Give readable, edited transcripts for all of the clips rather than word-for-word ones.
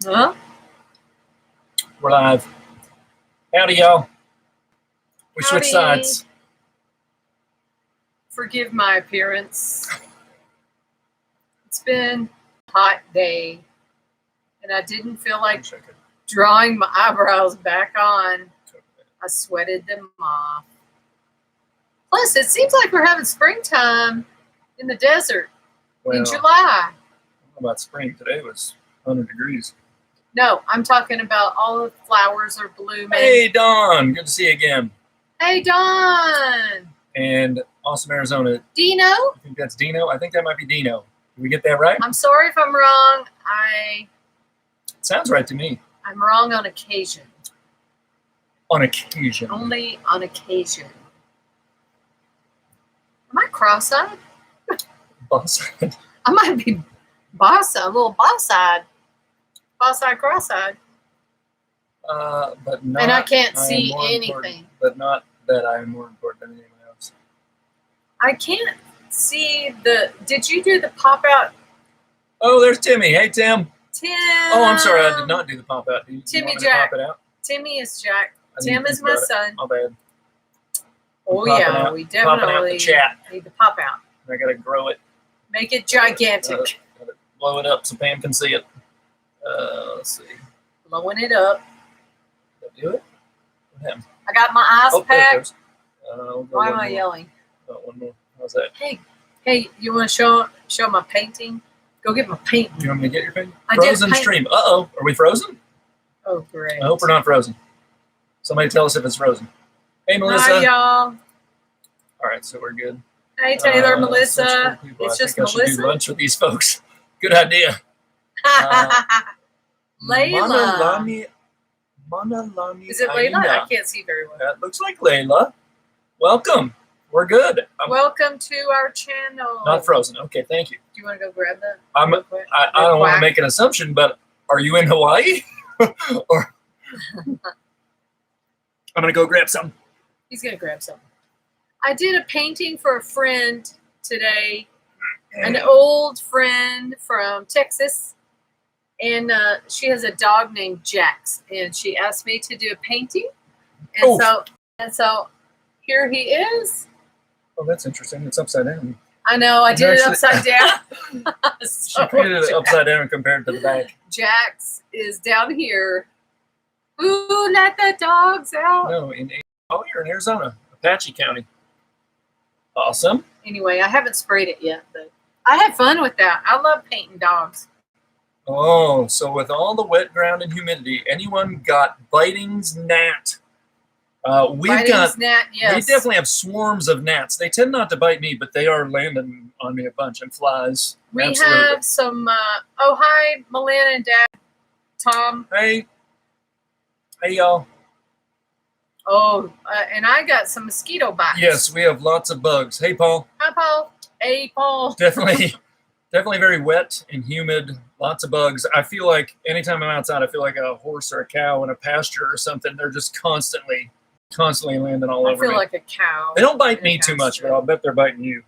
Huh? We're live. Howdy, y'all. We Howdy. switched sides. Forgive my appearance. It's been a hot day, and I didn't feel like drawing my eyebrows back on. I sweated them off. Plus, it seems like we're having springtime in the desert in July. I don't know about spring. Today was 100 degrees. No, I'm talking about all the flowers are blooming. Hey, Dawn. Good to see you again. Hey, Dawn. And Austin, Arizona. Dino? I think that's Dino. I think that might be Dino. Did we get that right? I'm sorry if I'm wrong. It sounds right to me. I'm wrong on occasion. On occasion. Only on occasion. Am I cross-eyed? Boss-eyed. I might be a little boss-eyed. Boss-eyed, cross-eyed. But not. And I can't see anything. But not that I am more important than anyone else. I can't see did you do the pop-out? Oh, there's Timmy. Hey, Tim. Tim. Oh, I'm sorry. I did not do the pop-out. Timmy you Jack. Pop it out? Timmy is Jack. Tim is my son. My bad. Oh, yeah. We definitely out the chat. need to pop out. I got to grow it. Make it gigantic. Gotta blow it up so Pam can see it. Let's see. Blowing it up. Did I do it? What happened? I got my eyes There it packed. goes. Why am I yelling? One more. How's that? Hey, you want to show my painting? Go get my painting. You want me to get your painting? I did Frozen paint. stream. Uh-oh. Are we frozen? Oh, great. I hope we're not frozen. Somebody tell us if it's frozen. Hey, Melissa. Hi, y'all. All right, so we're good. Hey, Taylor, Melissa. It's just I should Melissa. do lunch with these folks. Good idea. Layla. Manalani Is it Layla? Aina. I can't see very well. That looks like Layla. Welcome. We're good. Welcome to our channel. Not frozen. Okay, thank you. Do you want to go grab that? I don't want to make an assumption, but are you in Hawaii? Or I'm going to go grab some. He's going to grab some. I did a painting for a friend today, an old friend from Texas, and she has a dog named Jax, and she asked me to do a painting, and so here he is. Oh, that's interesting. It's upside down. I know. I did it upside down. She painted it upside down compared to the back. Jax is down here. Ooh, let the dogs out. No, you're in Arizona, Apache County. Awesome. Anyway, I haven't sprayed it yet, but I had fun with that. I love painting dogs. Oh, so with all the wet ground and humidity, anyone got Biting's gnat? We definitely have swarms of gnats. They tend not to bite me, but they are landing on me a bunch, and flies. We Absolutely. have some, hi, Milana and Dad, Tom. Hey, y'all. Oh, and I got some mosquito bites. Yes, we have lots of bugs. Hey, Paul. Hi, Paul. Hey, Paul. Definitely very wet and humid. Lots of bugs. I feel like anytime I'm outside, I feel like a horse or a cow in a pasture or something. They're just constantly landing all over me. I feel like a cow. They don't bite me too much, but I'll bet they're biting you.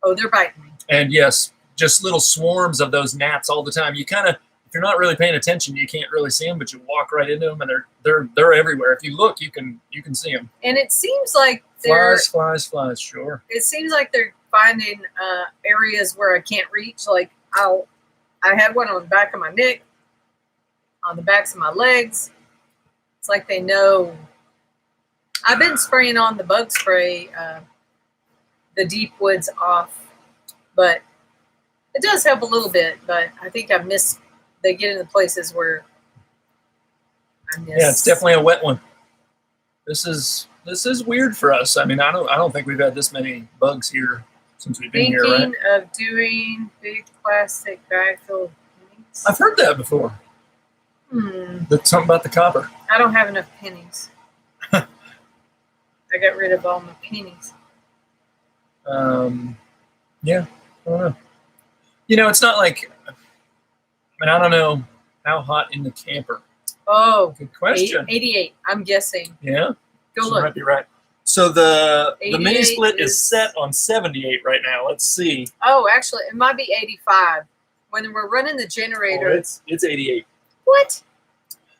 Oh, they're biting me. And yes, just little swarms of those gnats all the time. You kind of, if you're not really paying attention, you can't really see them, but you walk right into them, and they're everywhere. If you look, you can see them. And it seems like flies. Sure. It seems like they're finding areas where I can't reach. Like I had one on the back of my neck, on the backs of my legs. It's like they know. I've been spraying on the bug spray, the deep woods off, but it does help a little bit. But I think they get in the places where I miss. Yeah, it's definitely a wet one. This is weird for us. I mean, I don't think we've had this many bugs here since we've been here, right? Thinking of doing big plastic bag full of pennies. I've heard that before. That's something about the copper. I don't have enough pennies. I got rid of all my pennies. Yeah, I don't know. You know, it's not like, I don't know how hot in the camper. Oh, good question. 88, I'm guessing. Yeah, go look. You might be right. So the mini split is set on 78 right now. Let's see. Oh, actually, it might be 85. When we're running the generator. Oh, it's 88. What?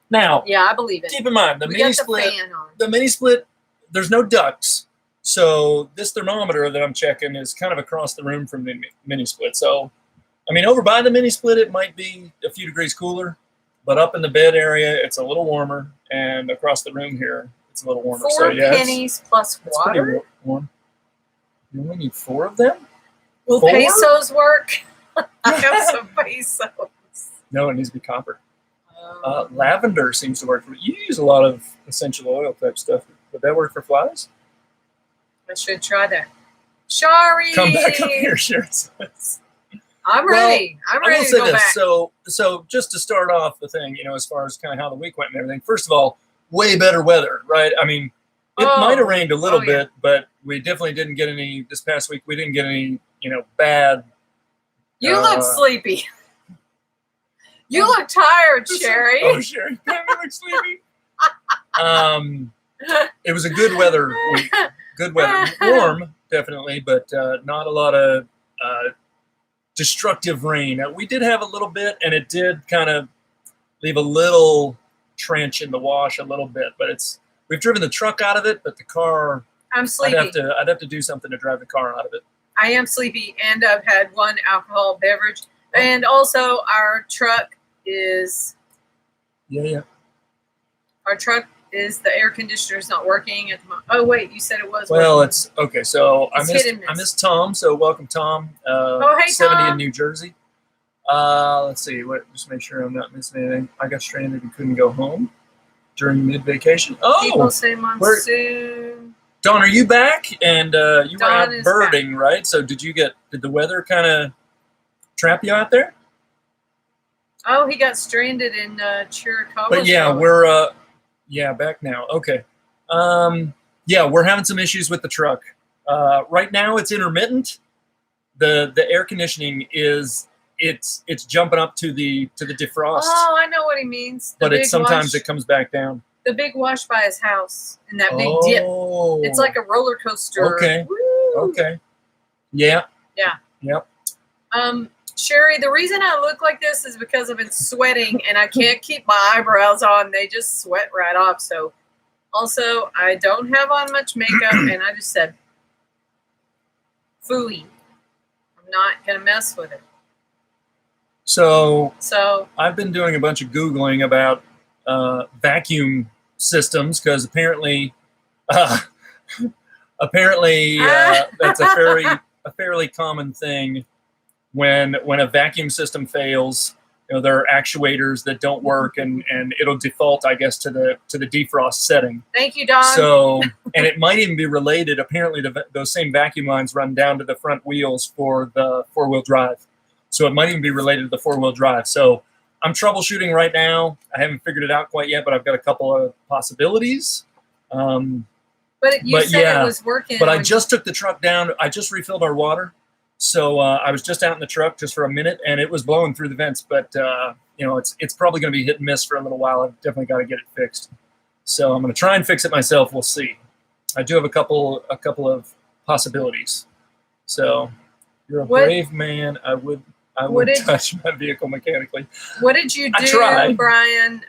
Now, yeah, I believe it. Keep in mind, the we mini got split. fan on. The mini split. There's no ducts, so this thermometer that I'm checking is kind of across the room from the mini split. So, I mean, over by the mini split, it might be a few degrees cooler, but up in the bed area, it's a little warmer, and across the room here, it's a little warmer. 4 so, yeah, pennies plus water. Pretty warm. You only need 4 of them. Will 4? pesos work? I have some pesos. No, it needs to be copper. Lavender seems to work for you. Use a lot of essential oil type stuff. Would that work for flies? I should try that. Shari, come back up here, Sharon. I'm ready. I'm ready to go back. So just to start off the thing, as far as kind of how the week went and everything. First of all, way better weather, right? I mean, it might have rained a little bit, but we definitely didn't get any this past week. We didn't get any, bad. You look sleepy. You look tired, Sherry. Oh, Sherry, you look sleepy. It was a good weather week. Good weather, warm definitely, but not a lot of destructive rain. We did have a little bit, and it did kind of leave a little trench in the wash a little bit. But we've driven the truck out of it, but the car. I'm sleepy. I'd have to do something to drive the car out of it. I am sleepy, and I've had one alcohol beverage, and also our truck is. Yeah. Our truck is the air conditioner is not working at the moment. Oh wait, you said it was. Well, working. it's okay. So I missed Tom. So welcome, Tom. Hey, 70 Tom. in New Jersey. Let's see. Just make sure I'm not missing anything. I got stranded and couldn't go home during mid-vacation. People say monsoon. Dawn, are you back? And you were out birding, back. Right? So did the weather kind of trap you out there? Oh, he got stranded in Chiricahua. But yeah, we're back now. Okay. We're having some issues with the truck. Right now it's intermittent. The air conditioning it's jumping up to the defrost. Oh, I know what he means. But sometimes it comes back down. The big wash by his house and that big dip. It's like a roller coaster. Okay. Woo. Okay. Yeah. Yeah. Yep. Sherry, the reason I look like this is because I've been sweating and I can't keep my eyebrows on. They just sweat right off. So also I don't have on much makeup and I just said, phooey. I'm not going to mess with it. So I've been doing a bunch of Googling about vacuum systems because apparently that's a fairly common thing when a vacuum system fails. There are actuators that don't work and it'll default, I guess, to the defrost setting. Thank you, Don. So, and it might even be related. Apparently, those same vacuum lines run down to the front wheels for the 4-wheel drive. So it might even be related to the 4-wheel drive. So I'm troubleshooting right now. I haven't figured it out quite yet, but I've got a couple of possibilities. But you said it was working. But I just took the truck down. I just refilled our water. So I was just out in the truck just for a minute, and it was blowing through the vents. But it's probably going to be hit and miss for a little while. I've definitely got to get it fixed. So I'm going to try and fix it myself. We'll see. I do have a couple of possibilities. So you're a brave man. I would touch my vehicle mechanically. What did you do, Brian?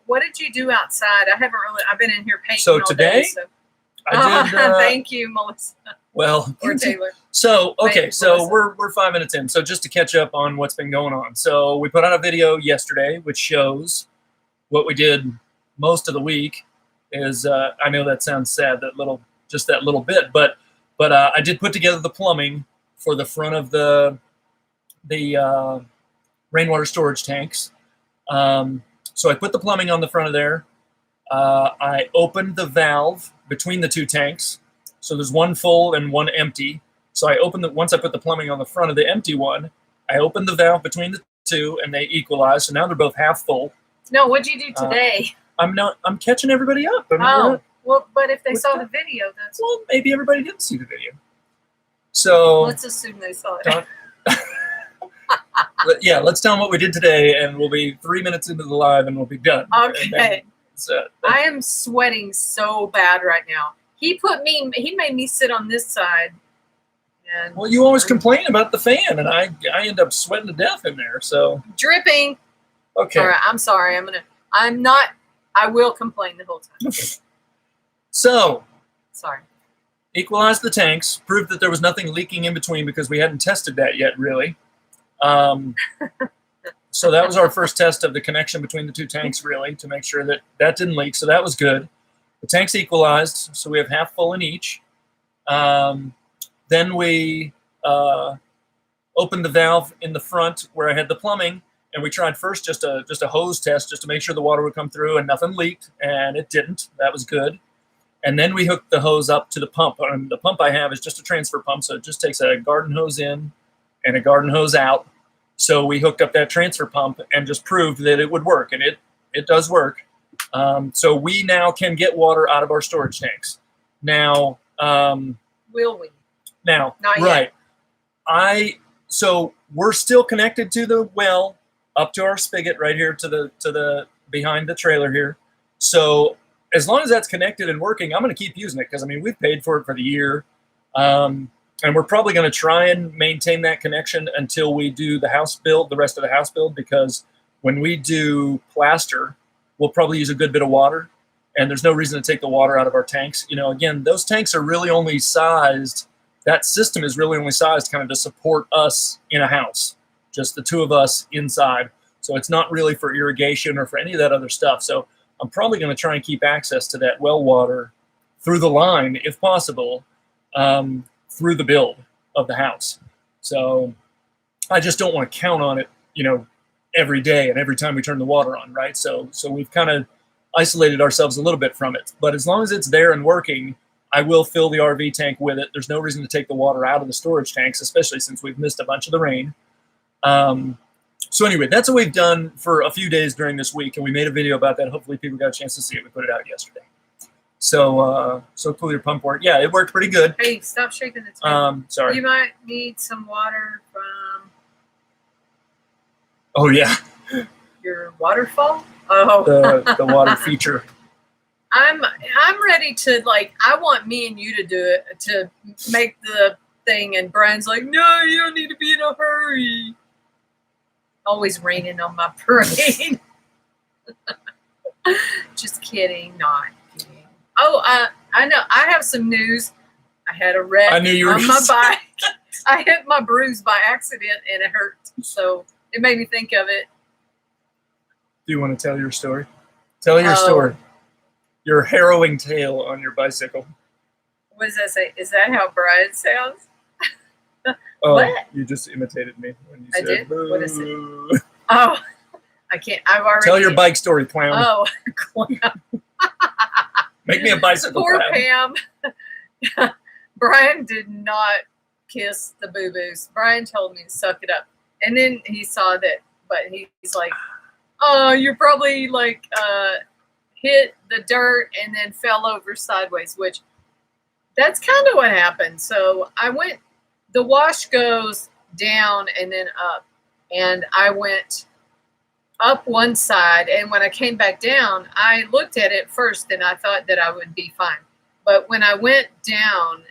What did you do outside? I've been in here painting all day. So I did. Thank you, Melissa. Well, or Taylor. So we're 5 minutes in. So just to catch up on what's been going on. So we put out a video yesterday, which shows what we did most of the week. I know that sounds sad, that little bit, but I did put together the plumbing for the front of the rainwater storage tanks. So I put the plumbing on the front of there. I opened the valve between the two tanks. So there's one full and one empty. So once I put the plumbing on the front of the empty one, I opened the valve between the two and they equalized. So now they're both half full. No, what'd you do today? I'm catching everybody up. Well, but if they saw the video, that's... Well, maybe everybody didn't see the video. So... Let's assume they saw it. Yeah, let's tell them what we did today, and we'll be 3 minutes into the live, and we'll be done. Okay. I am sweating so bad right now. He made me sit on this side. And well, you always complain about the fan, and I end up sweating to death in there. So dripping. Okay. All right. I'm sorry. I will complain the whole time. So. Sorry. Equalized the tanks, proved that there was nothing leaking in between because we hadn't tested that yet, really. So that was our first test of the connection between the two tanks, really, to make sure that that didn't leak. So that was good. The tanks equalized, so we have half full in each. Then we opened the valve in the front where I had the plumbing, and we tried first just a hose test just to make sure the water would come through, and nothing leaked, and it didn't. That was good. And then we hooked the hose up to the pump. And the pump I have is just a transfer pump, so it just takes a garden hose in and a garden hose out. So we hooked up that transfer pump and just proved that it would work, and it does work. So we now can get water out of our storage tanks. Now, will we? Now, not right? Yet. So we're still connected to the well up to our spigot right here to the behind the trailer here. So as long as that's connected and working, I'm going to keep using it because I mean we've paid for it for the year. And we're probably going to try and maintain that connection until we do the house build, the rest of the house build, because when we do plaster, we'll probably use a good bit of water, and there's no reason to take the water out of our tanks. You know, again, those tanks are really only sized, that system is really only sized kind of to support us in a house, just the two of us inside. So it's not really for irrigation or for any of that other stuff. So I'm probably going to try and keep access to that well water through the line, if possible, through the build of the house. So I just don't want to count on it, you know, every day and every time we turn the water on, right? So we've kind of isolated ourselves a little bit from it. But as long as it's there and working, I will fill the RV tank with it. There's no reason to take the water out of the storage tanks, especially since we've missed a bunch of the rain. So anyway, that's what we've done for a few days during this week, and we made a video about that. Hopefully people got a chance to see it. We put it out yesterday. So cool, your pump worked. Yeah, it worked pretty good. Hey, stop shaking the table. Sorry. You might need some water from... Oh, yeah. Your waterfall? Oh. The water feature. I'm ready to, like, I want me and you to do it, to make the thing, and Brian's like, no, you don't need to be in a hurry. Always raining on my parade. Just kidding, not kidding. Oh, I know. I have some news. I had a wreck on my bike. I hit my bruise by accident, and it hurt. So it made me think of it. Do you want to tell your story? Tell your story. Your harrowing tale on your bicycle. What does that say? Is that how Brian sounds? Oh, what? You just imitated me when you I said, did? Boo. What is it? Oh, I can't. I've already. Tell your bike story, clown. Oh, clown. Make me a bicycle Poor clown. Pam. Brian did not kiss the boo-boos. Brian told me to suck it up. And then he saw that, but he's like, oh, you're probably like hit the dirt and then fell over sideways, which that's kind of what happened. So I went, the wash goes down and then up. And I went up one side, and when I came back down, I looked at it first and I thought that I would be fine. But when I went down,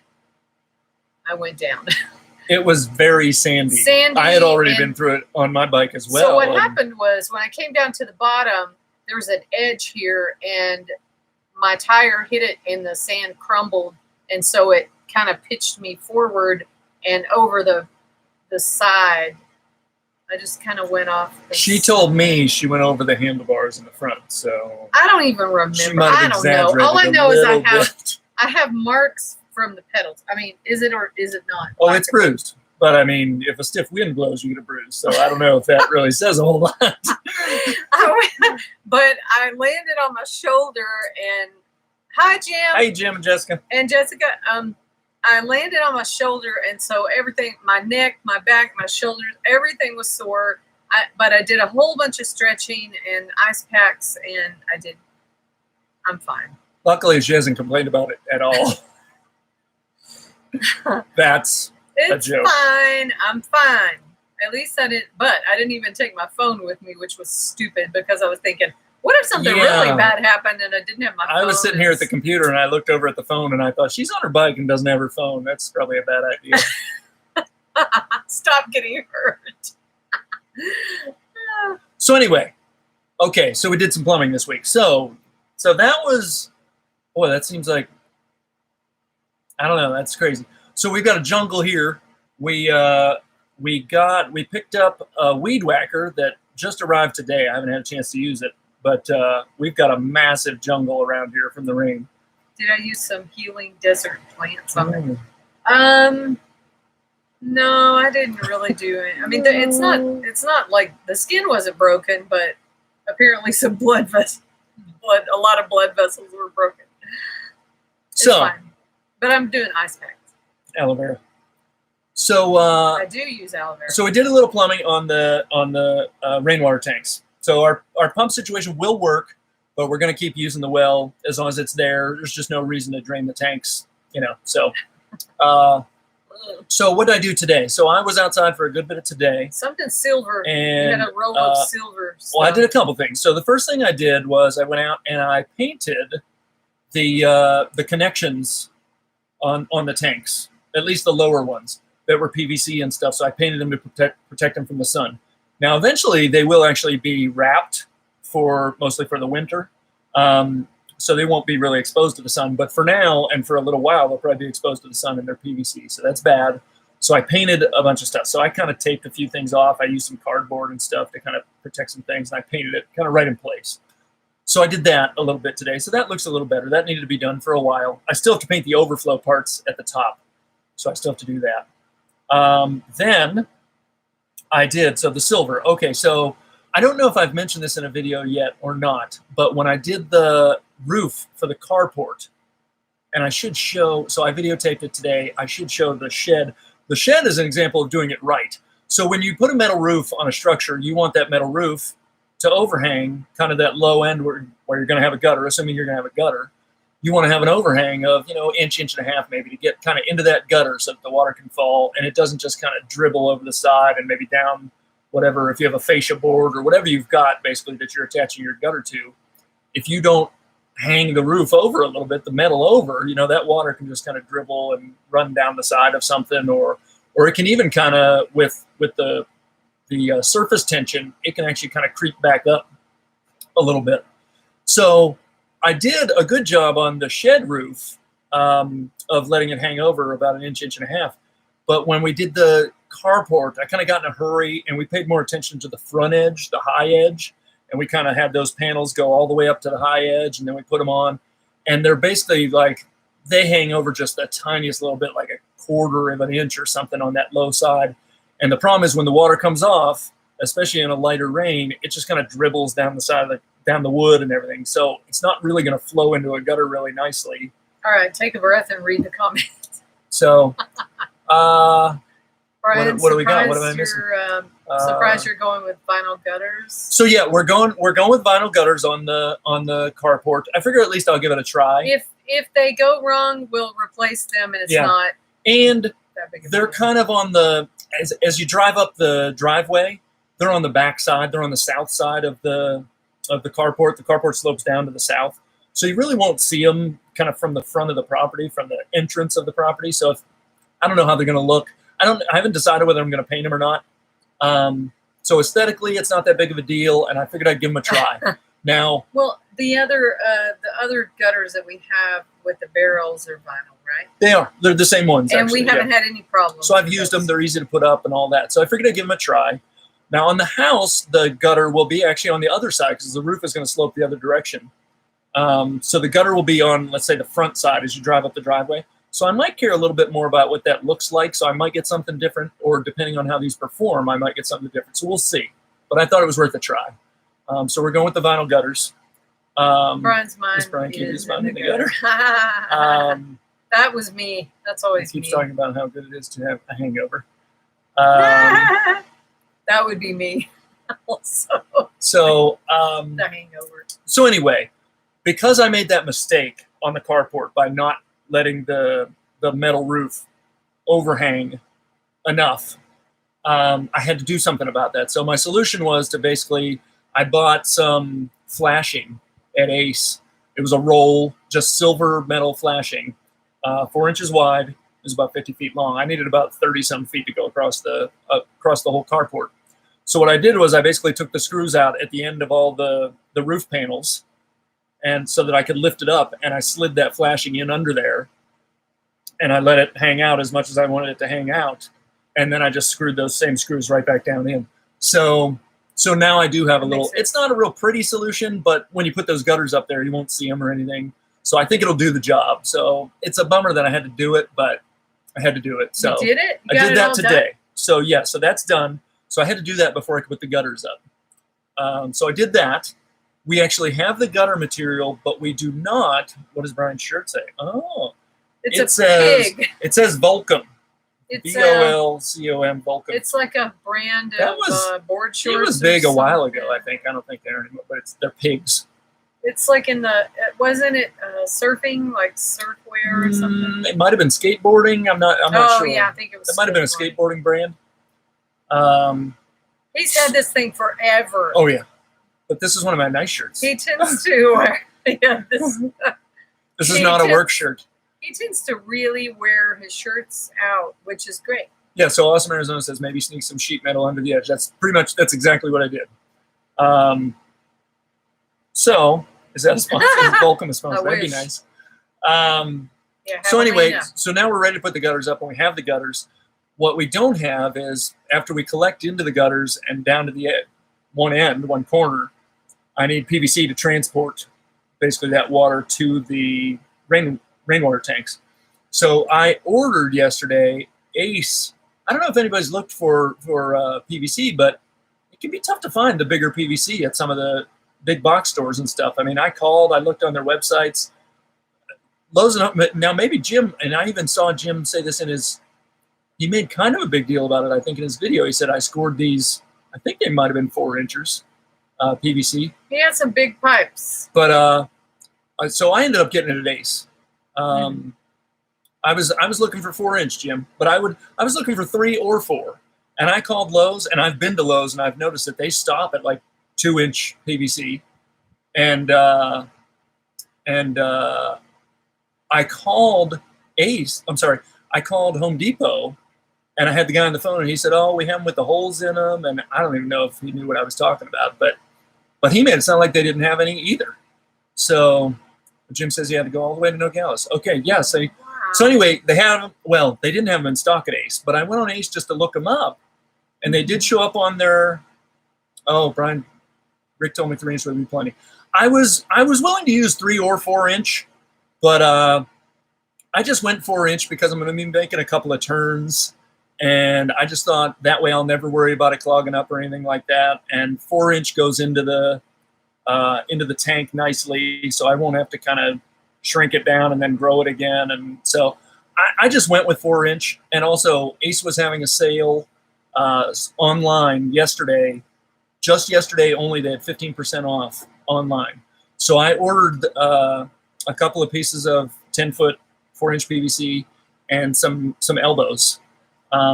I went down. It was very sandy. I had already been through it on my bike as well. So what happened was when I came down to the bottom, there was an edge here, and my tire hit it and the sand crumbled. And so it kind of pitched me forward and over the side. I just kind of went off. She told me she went over the handlebars in the front, so I don't even remember. I don't know. All I know is I have marks from the pedals. I mean, is it or is it not? Oh, it's bruised. But I mean, if a stiff wind blows, you get a bruise. So I don't know if that really says a whole lot. But I landed on my shoulder, and hi, Jim. Hey, Jim and Jessica. And Jessica, I landed on my shoulder, and so everything, my neck, my back, my shoulders, everything was sore. But I did a whole bunch of stretching and ice packs, and I'm fine. Luckily, she hasn't complained about it at all. That's a joke. It's fine. I'm fine. At least I didn't even take my phone with me, which was stupid because I was thinking, what if something really bad happened and I didn't have my phone? I was sitting here at the computer and I looked over at the phone and I thought, she's on her bike and doesn't have her phone. That's probably a bad idea. Stop getting hurt. So anyway, Okay, so we did some plumbing this week. So that was, boy, that seems like, I don't know, that's crazy. So we've got a jungle here. We picked up a weed whacker that just arrived today. I haven't had a chance to use it, but we've got a massive jungle around here from the rain. Did I use some healing desert plants on it? No, I didn't really do it. I mean, it's not like the skin wasn't broken, but apparently some a lot of blood vessels were broken. It's fine. But I'm doing ice packs. Aloe vera. So I do use aloe vera. So we did a little plumbing on the rainwater tanks. So our pump situation will work, but we're going to keep using the well as long as it's there. There's just no reason to drain the tanks, So, so what did I do today? So I was outside for a good bit of today. Something silver. And you had a roll of silver stuff. Well, I did a couple things. So the first thing I did was I went out and I painted the connections on the tanks, at least the lower ones that were PVC and stuff. So I painted them to protect them from the sun. Now, eventually, they will actually be wrapped mostly for the winter. So they won't be really exposed to the sun. But for now and for a little while, they'll probably be exposed to the sun in their PVC. So that's bad. So I painted a bunch of stuff. So I kind of taped a few things off. I used some cardboard and stuff to kind of protect some things. And I painted it kind of right in place. So I did that a little bit today. So that looks a little better. That needed to be done for a while. I still have to paint the overflow parts at the top. So I still have to do that. Then I did. So the silver. Okay, so I don't know if I've mentioned this in a video yet or not, but when I did the roof for the carport, and I should show, so I videotaped it today, I should show the shed. The shed is an example of doing it right. So when you put a metal roof on a structure, you want that metal roof to overhang kind of that low end where you're going to have a gutter, assuming you're going to have a gutter. You want to have an overhang of, inch and a half maybe to get kind of into that gutter so that the water can fall and it doesn't just kind of dribble over the side and maybe down whatever, if you have a fascia board or whatever you've got basically that you're attaching your gutter to. If you don't hang the roof over a little bit, the metal over, that water can just kind of dribble and run down the side of something, or it can even kind of, with the surface tension, it can actually kind of creep back up a little bit. So I did a good job on the shed roof of letting it hang over about an inch and a half. But when we did the carport, I kind of got in a hurry and we paid more attention to the front edge, the high edge. And we kind of had those panels go all the way up to the high edge, and then we put them on. And they're basically like, they hang over just the tiniest little bit, like a quarter of an inch or something on that low side. And the problem is when the water comes off, especially in a lighter rain, it just kind of dribbles down the side of down the wood and everything. So it's not really going to flow into a gutter really nicely. All right, take a breath and read the comments. So, Brian, what do we got? What am I missing? Surprised you're going with vinyl gutters. So yeah, we're going with vinyl gutters on the carport. I figure at least I'll give it a try. If they go wrong, we'll replace them, and it's not. And that big of they're kind of on the as you drive up the driveway, they're on the back side. They're on the south side of the carport. The carport slopes down to the south, so you really won't see them kind of from the front of the property, from the entrance of the property. So I don't know how they're going to look. I haven't decided whether I'm going to paint them or not. So aesthetically, it's not that big of a deal, and I figured I'd give them a try. Now, well, the other gutters that we have with the barrels are vinyl, right? They are. They're the same ones, and we haven't had any problems. So I've used them. They're easy to put up and all that. So I figured I'd give them a try. Now on the house, the gutter will be actually on the other side because the roof is going to slope the other direction. So the gutter will be on, let's say, the front side as you drive up the driveway. So I might care a little bit more about what that looks like. So I might get something different, or depending on how these perform, I might get something different. So we'll see. But I thought it was worth a try. So we're going with the vinyl gutters. Brian's mind Brian keep his mind in the gutter. That was me. That's always he keeps me. talking about how good it is to have a hangover. That would be me. Also. So the hangover. So anyway, because I made that mistake on the carport by not letting the metal roof overhang enough, I had to do something about that. So my solution was to basically, I bought some flashing at Ace. It was a roll, just silver metal flashing, 4 inches wide. It was about 50 feet long. I needed about 30 some feet to go across the whole carport. So what I did was I basically took the screws out at the end of all the roof panels, and so that I could lift it up, and I slid that flashing in under there, and I let it hang out as much as I wanted it to hang out, and then I just screwed those same screws right back down in. So now I do have a little, it's not a real pretty solution, but when you put those gutters up there, you won't see them or anything. So I think it'll do the job. So it's a bummer that I had to do it, but I had to do it. So you did it? I did that today. Done? So yeah, so that's done. So I had to do that before I could put the gutters up. So I did that. We actually have the gutter material, but we do not. What does Brian's shirt say? Oh, it says pig. It says Volcom. It's Volcom, Volcom. It's like a brand of board shorts. It was big a while ago, I think. I don't think they're anymore, but they're pigs. It's like wasn't it surfing, like surfwear or something? It might have been skateboarding. I'm not sure. Oh yeah, I think it was. It might have been a skateboarding brand. He's had this thing forever. Oh yeah, but this is one of my nice shirts. He tends to wear. Yeah, this is not a work shirt. He tends to really wear his shirts out, which is great. Yeah, so Awesome Arizona says maybe sneak some sheet metal under the edge. That's exactly what I did. So is that a sponsor? Volcom is sponsor. That'd be nice. So anyway, so now we're ready to put the gutters up, and we have the gutters. What we don't have is after we collect into the gutters and down to the one corner, I need PVC to transport basically that water to the rainwater tanks. So I ordered yesterday Ace. I don't know if anybody's looked for PVC, but it can be tough to find the bigger PVC at some of the big box stores and stuff. I mean, I looked on their websites. Lowe's now maybe Jim, and I even saw Jim say this he made kind of a big deal about it, I think, in his video. He said, I scored these, I think they might have been 4 inches PVC. He had some big pipes. But so I ended up getting it at Ace. I was looking for 4-inch, Jim, but I was looking for 3 or 4. And I called Lowe's, and I've been to Lowe's, and I've noticed that they stop at like 2-inch PVC. And I called I called Home Depot, and I had the guy on the phone, and he said, oh, we have them with the holes in them. And I don't even know if he knew what I was talking about, but he made it sound like they didn't have any either. So Jim says he had to go all the way to Nogales. Okay, yeah. So anyway, they have them. Well, they didn't have them in stock at Ace, but I went on Ace just to look them up, and they did show up on their. Oh, Rick told me 3-inch would be plenty. I was willing to use 3 or 4-inch, but I just went 4-inch because I'm going to be making a couple of turns, and I just thought that way I'll never worry about it clogging up or anything like that. And 4-inch goes into the tank nicely, so I won't have to kind of shrink it down and then grow it again. And so I just went with 4-inch. And also Ace was having a sale online yesterday. Just yesterday only, they had 15% off online. So I ordered a couple of pieces of 10-foot 4-inch PVC and some elbows.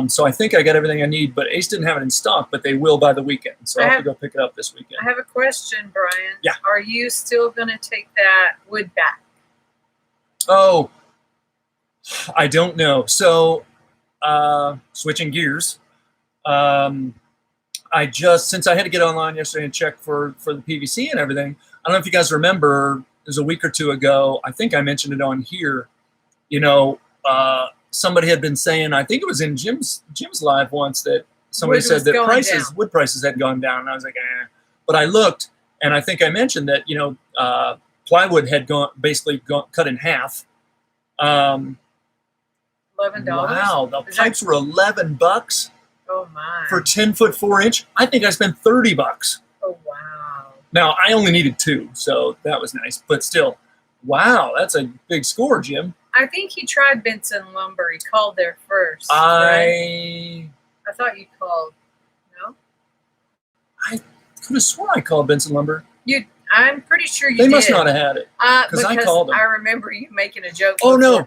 So I think I got everything I need, but Ace didn't have it in stock, but they will by the weekend. So I'll have to go pick it up this weekend. I have a question, Brian. Yeah. Are you still going to take that wood back? Oh, I don't know. So switching gears, since I had to get online yesterday and check for the PVC and everything, I don't know if you guys remember, it was a week or two ago, I think I mentioned it on here, somebody had been saying, I think it was in Jim's live once, that somebody said that wood prices had gone down. And I was like, eh. But I looked, and I think I mentioned that, plywood had basically cut in half. $11. Wow, the pipes were $11. Oh my! For 10-foot 4-inch, I think I spent $30. Oh wow! Now I only needed 2, so that was nice. But still, wow, that's a big score, Jim. I think he tried Benson Lumber. He called there first. I thought you called. No. I could have sworn I called Benson Lumber. I'm pretty sure you did. They must not have had it. Because I called them. I remember you making a joke. Oh, no.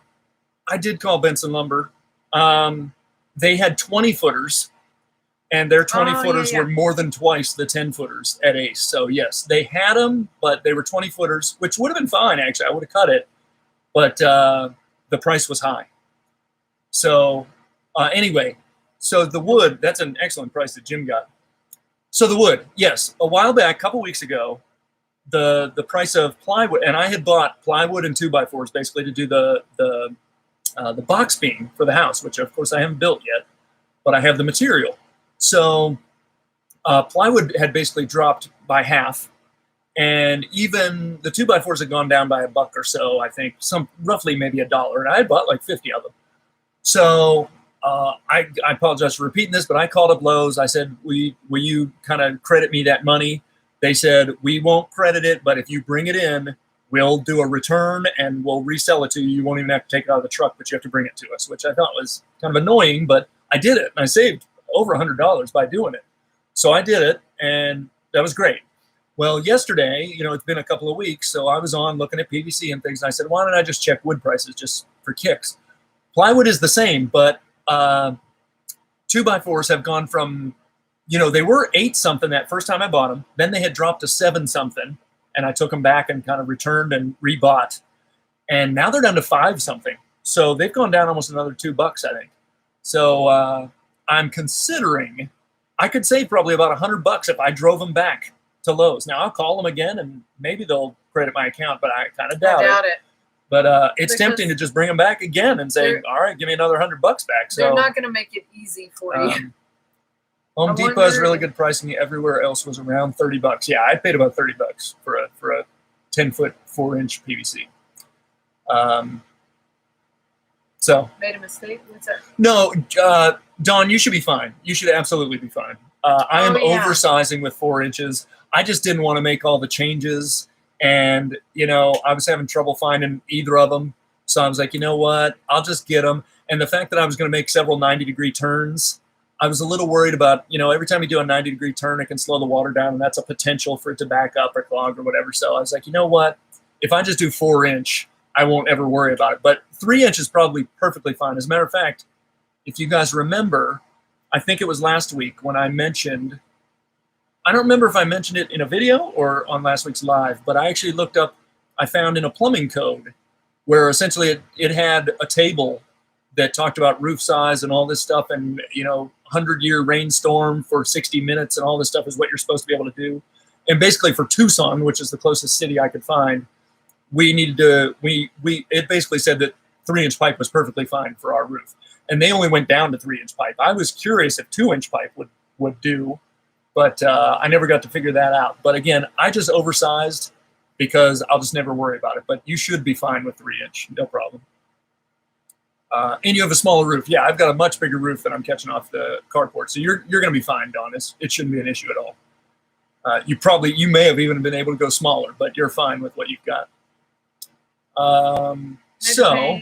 I did call Benson Lumber. They had 20-footers, and their 20-footers were more than twice the 10-footers at Ace. So, yes, they had them, but they were 20-footers, which would have been fine, actually. I would have cut it. But the price was high. So, anyway, so the wood, that's an excellent price that Jim got. So the wood, yes. A while back, a couple weeks ago, the price of plywood, and I had bought plywood and 2x4s basically to do the box beam for the house, which of course I haven't built yet, but I have the material. So plywood had basically dropped by half, and even the 2x4s had gone down by $1 or so, I think, roughly maybe $1, and I had bought like 50 of them. So I apologize for repeating this, but I called up Lowe's. I said, will you kind of credit me that money? They said, we won't credit it, but if you bring it in, we'll do a return and we'll resell it to you. You won't even have to take it out of the truck, but you have to bring it to us, which I thought was kind of annoying, but I did it. And I saved over $100 by doing it. So I did it, and that was great. Well, yesterday, it's been a couple of weeks, so I was on looking at PVC and things, and I said, why don't I just check wood prices just for kicks? Plywood is the same, but 2x4s have gone from, they were 8 something that first time I bought them. Then they had dropped to 7 something, and I took them back and kind of returned and rebought. And now they're down to 5 something. So they've gone down almost another $2, I think. So I'm considering I could save probably about $100 if I drove them back to Lowe's. Now I'll call them again, and maybe they'll credit my account, but I kind of doubt it. But it's tempting to just bring them back again and say, all right, give me another $100 back. So they're not going to make it easy for you. Home Depot has really good pricing. Everywhere else was around $30. Yeah, I paid about $30 for a 10-foot 4-inch PVC. So made a mistake. What's that? No, Dawn, you should be fine. You should absolutely be fine. I am oversizing with 4 inches. I just didn't want to make all the changes. And, I was having trouble finding either of them. So I was like, you know what? I'll just get them. And the fact that I was going to make several 90-degree turns, I was a little worried about, every time you do a 90-degree turn, it can slow the water down. And that's a potential for it to back up or clog or whatever. So I was like, you know what? If I just do 4-inch, I won't ever worry about it. But 3-inch is probably perfectly fine. As a matter of fact, if you guys remember, I think it was last week when I mentioned, I don't remember if I mentioned it in a video or on last week's live, but I actually looked up, I found in a plumbing code where essentially it had a table that talked about roof size and all this stuff, and 100-year rainstorm for 60 minutes and all this stuff is what you're supposed to be able to do. And basically for Tucson, which is the closest city I could find, we needed to, it basically said that 3-inch pipe was perfectly fine for our roof. And they only went down to 3-inch pipe. I was curious if 2-inch pipe would do, but I never got to figure that out. But again, I just oversized because I'll just never worry about it. But you should be fine with 3-inch, no problem. And you have a smaller roof. Yeah, I've got a much bigger roof than I'm catching off the carport. So you're going to be fine, Don. It shouldn't be an issue at all. You may have even been able to go smaller, but you're fine with what you've got. So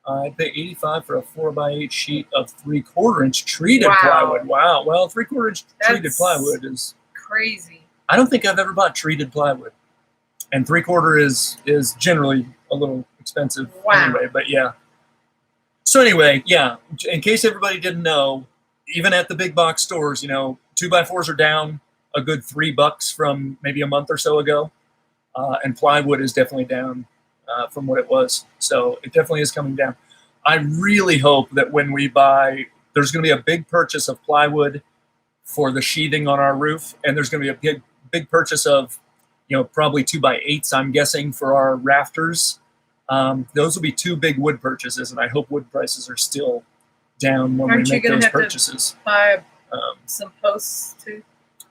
I pay $85 for a 4x8 sheet of 3/4-inch treated plywood. Wow. Well, 3/4-inch treated plywood is crazy. I don't think I've ever bought treated plywood, and 3/4 is generally a little expensive anyway. But yeah. So anyway, yeah. In case everybody didn't know, even at the big box stores, 2x4s are down a good $3 from maybe a month or so ago, and plywood is definitely down from what it was. So it definitely is coming down. I really hope that when we buy, there's going to be a big purchase of plywood for the sheathing on our roof. And there's going to be a big purchase of, probably 2x8s, I'm guessing, for our rafters. Those will be 2 big wood purchases. And I hope wood prices are still down when we make those purchases. Buy some posts too?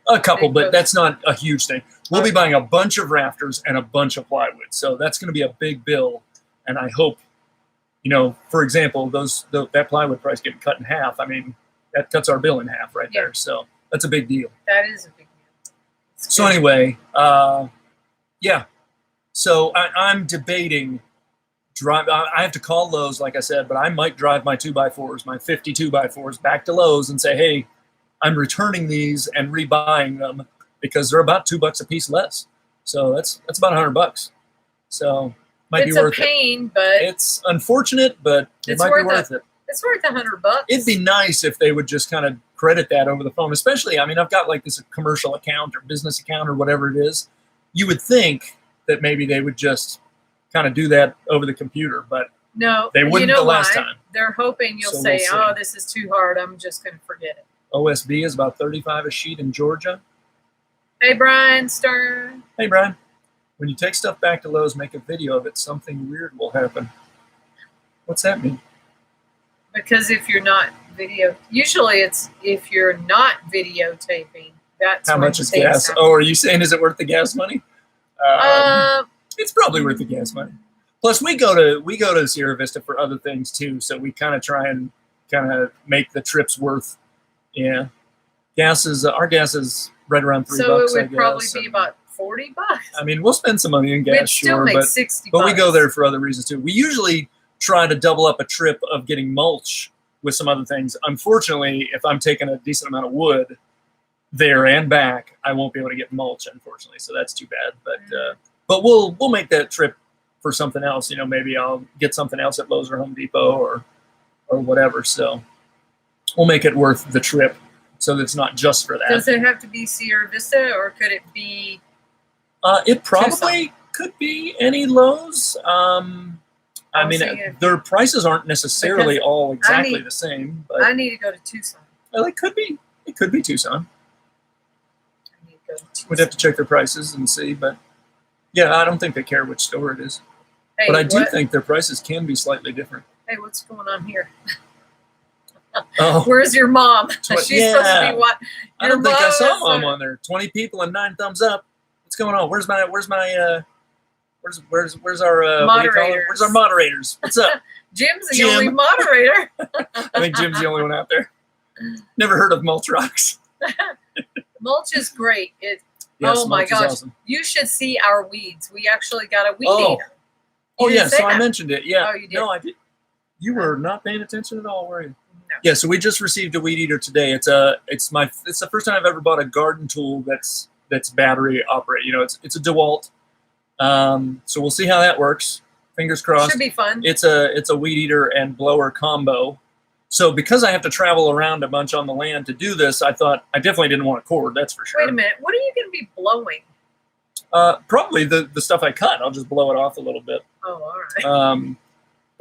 A couple, but that's not a huge thing. We'll be buying a bunch of rafters and a bunch of plywood. So that's going to be a big bill. And I hope, for example, that plywood price getting cut in half. I mean, that cuts our bill in half right there. So that's a big deal. That is a big deal. So anyway, yeah. So I'm debating I have to call Lowe's, like I said, but I might drive my 2x4s, my 52x4s back to Lowe's and say, hey, I'm returning these and rebuying them because they're about $2 a piece less. So that's about $100. So might be worth it. It's a pain, but it's unfortunate, but it might be worth it. It's worth $100. It'd be nice if they would just kind of credit that over the phone, especially, I've got like this commercial account or business account or whatever it is. You would think that maybe they would just kind of do that over the computer, but no, they wouldn't the last time. They're hoping you'll say, oh, this is too hard. I'm just going to forget it. OSB is about $35 a sheet in Georgia. Hey, Brian Stern. Hey, Brian. When you take stuff back to Lowe's, make a video of it. Something weird will happen. What's that mean? Because if you're not usually it's if you're not videotaping, that's how much is gas. Oh, are you saying is it worth the gas money? It's probably worth the gas money. Plus, we go to Sierra Vista for other things too, so we kind of try and make the trips worth. Yeah, our gas is right around $3. So it would probably be about $40. I mean, we'll spend some money in gas, we'd still make $60. But we go there for other reasons too. We usually try to double up a trip of getting mulch with some other things. Unfortunately, if I'm taking a decent amount of wood there and back, I won't be able to get mulch, unfortunately. So that's too bad. But we'll make that trip for something else. Maybe I'll get something else at Lowe's or Home Depot or whatever. So we'll make it worth the trip so that it's not just for that. Does it have to be Sierra Vista or could it be? It probably could be any Lowe's. I mean, their prices aren't necessarily all exactly the same. But I need to go to Tucson. Well, it could be. It could be Tucson. I need to go to Tucson. We'd have to check their prices and see, but yeah, I don't think they care which store it is. Hey, but I do think their prices can be slightly different. Hey, what's going on here? Oh, where's your mom? She's supposed to be what? I don't think I saw Mom on there. 20 people and 9 thumbs up. What's going on? Where's our moderators? Where's our moderators? What's up? Jim's the only moderator. I think Jim's the only one out there. Never heard of mulch rocks. Mulch is great. Yes, oh my gosh. Awesome. You should see our weeds. We actually got a weed eater. Yeah, so I mentioned it. Yeah. Oh, you did? No, I did. You were not paying attention at all, were you? No. Yeah, so we just received a weed eater today. It's the first time I've ever bought a garden tool that's battery operated. It's a DeWalt. So we'll see how that works. Fingers crossed. Should be fun. It's a weed eater and blower combo. So because I have to travel around a bunch on the land to do this, I thought I definitely didn't want a cord. That's for sure. Wait a minute. What are you going to be blowing? Probably the stuff I cut. I'll just blow it off a little bit. Oh, all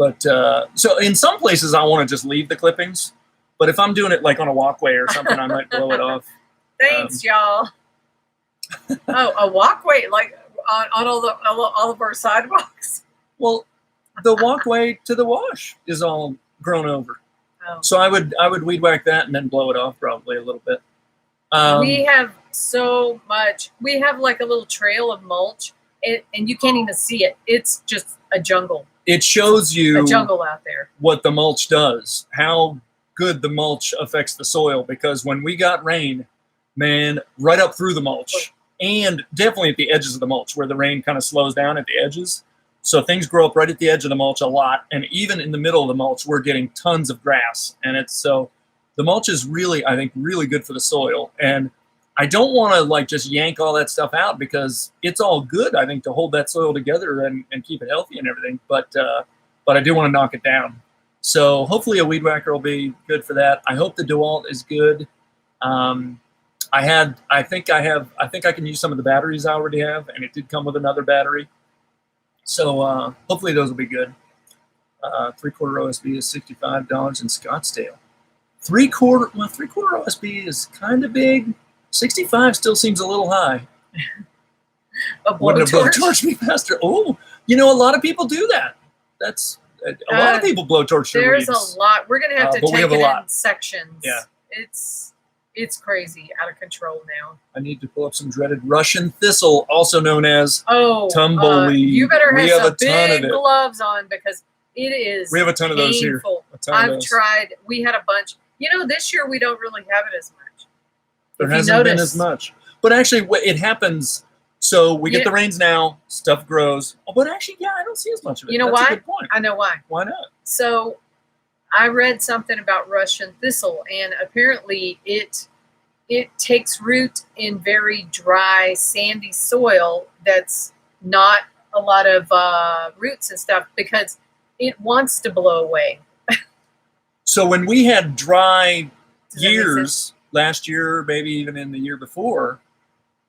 right. So in some places I want to just leave the clippings, but if I'm doing it like on a walkway or something, I might blow it off. Thanks, y'all. Oh, a walkway like on all of our sidewalks. Well, the walkway to the wash is all grown over. Oh. So I would weed whack that and then blow it off probably a little bit. We have so much. We have like a little trail of mulch, and you can't even see it. It's just a jungle. It shows you a jungle out there. What the mulch does, how good the mulch affects the soil. Because when we got rain, man, right up through the mulch, and definitely at the edges of the mulch where the rain kind of slows down at the edges. So things grow up right at the edge of the mulch a lot. And even in the middle of the mulch, we're getting tons of grass. And the mulch is really, I think, really good for the soil. And I don't want to just yank all that stuff out because it's all good, I think, to hold that soil together and keep it healthy and everything. But I do want to knock it down. So hopefully a weed whacker will be good for that. I hope the DeWalt is good. I think I can use some of the batteries I already have, and it did come with another battery. So hopefully those will be good. 3/4 OSB is $65 in Scottsdale. 3/4 OSB is kind of big. 65 still seems a little high. Wouldn't a blowtorch be faster? Oh, a lot of people do that. That's a lot of people blowtorch their weeds. There's a lot. We're gonna have to take it in sections. Yeah, it's crazy, out of control now. I need to pull up some dreaded Russian thistle, also known as tumbleweed. You better have some big gloves on because it is. We have a ton of those here. I've tried. We had a bunch. This year we don't really have it as much. There hasn't been as much. But actually, it happens. So we get the rains now, stuff grows. Oh, but actually, I don't see as much of it. You know That's why? A good point. I know why. Why not? So I read something about Russian thistle, and apparently it takes root in very dry, sandy soil that's not a lot of roots and stuff because it wants to blow away. So when we had dry years, last year, maybe even in the year before,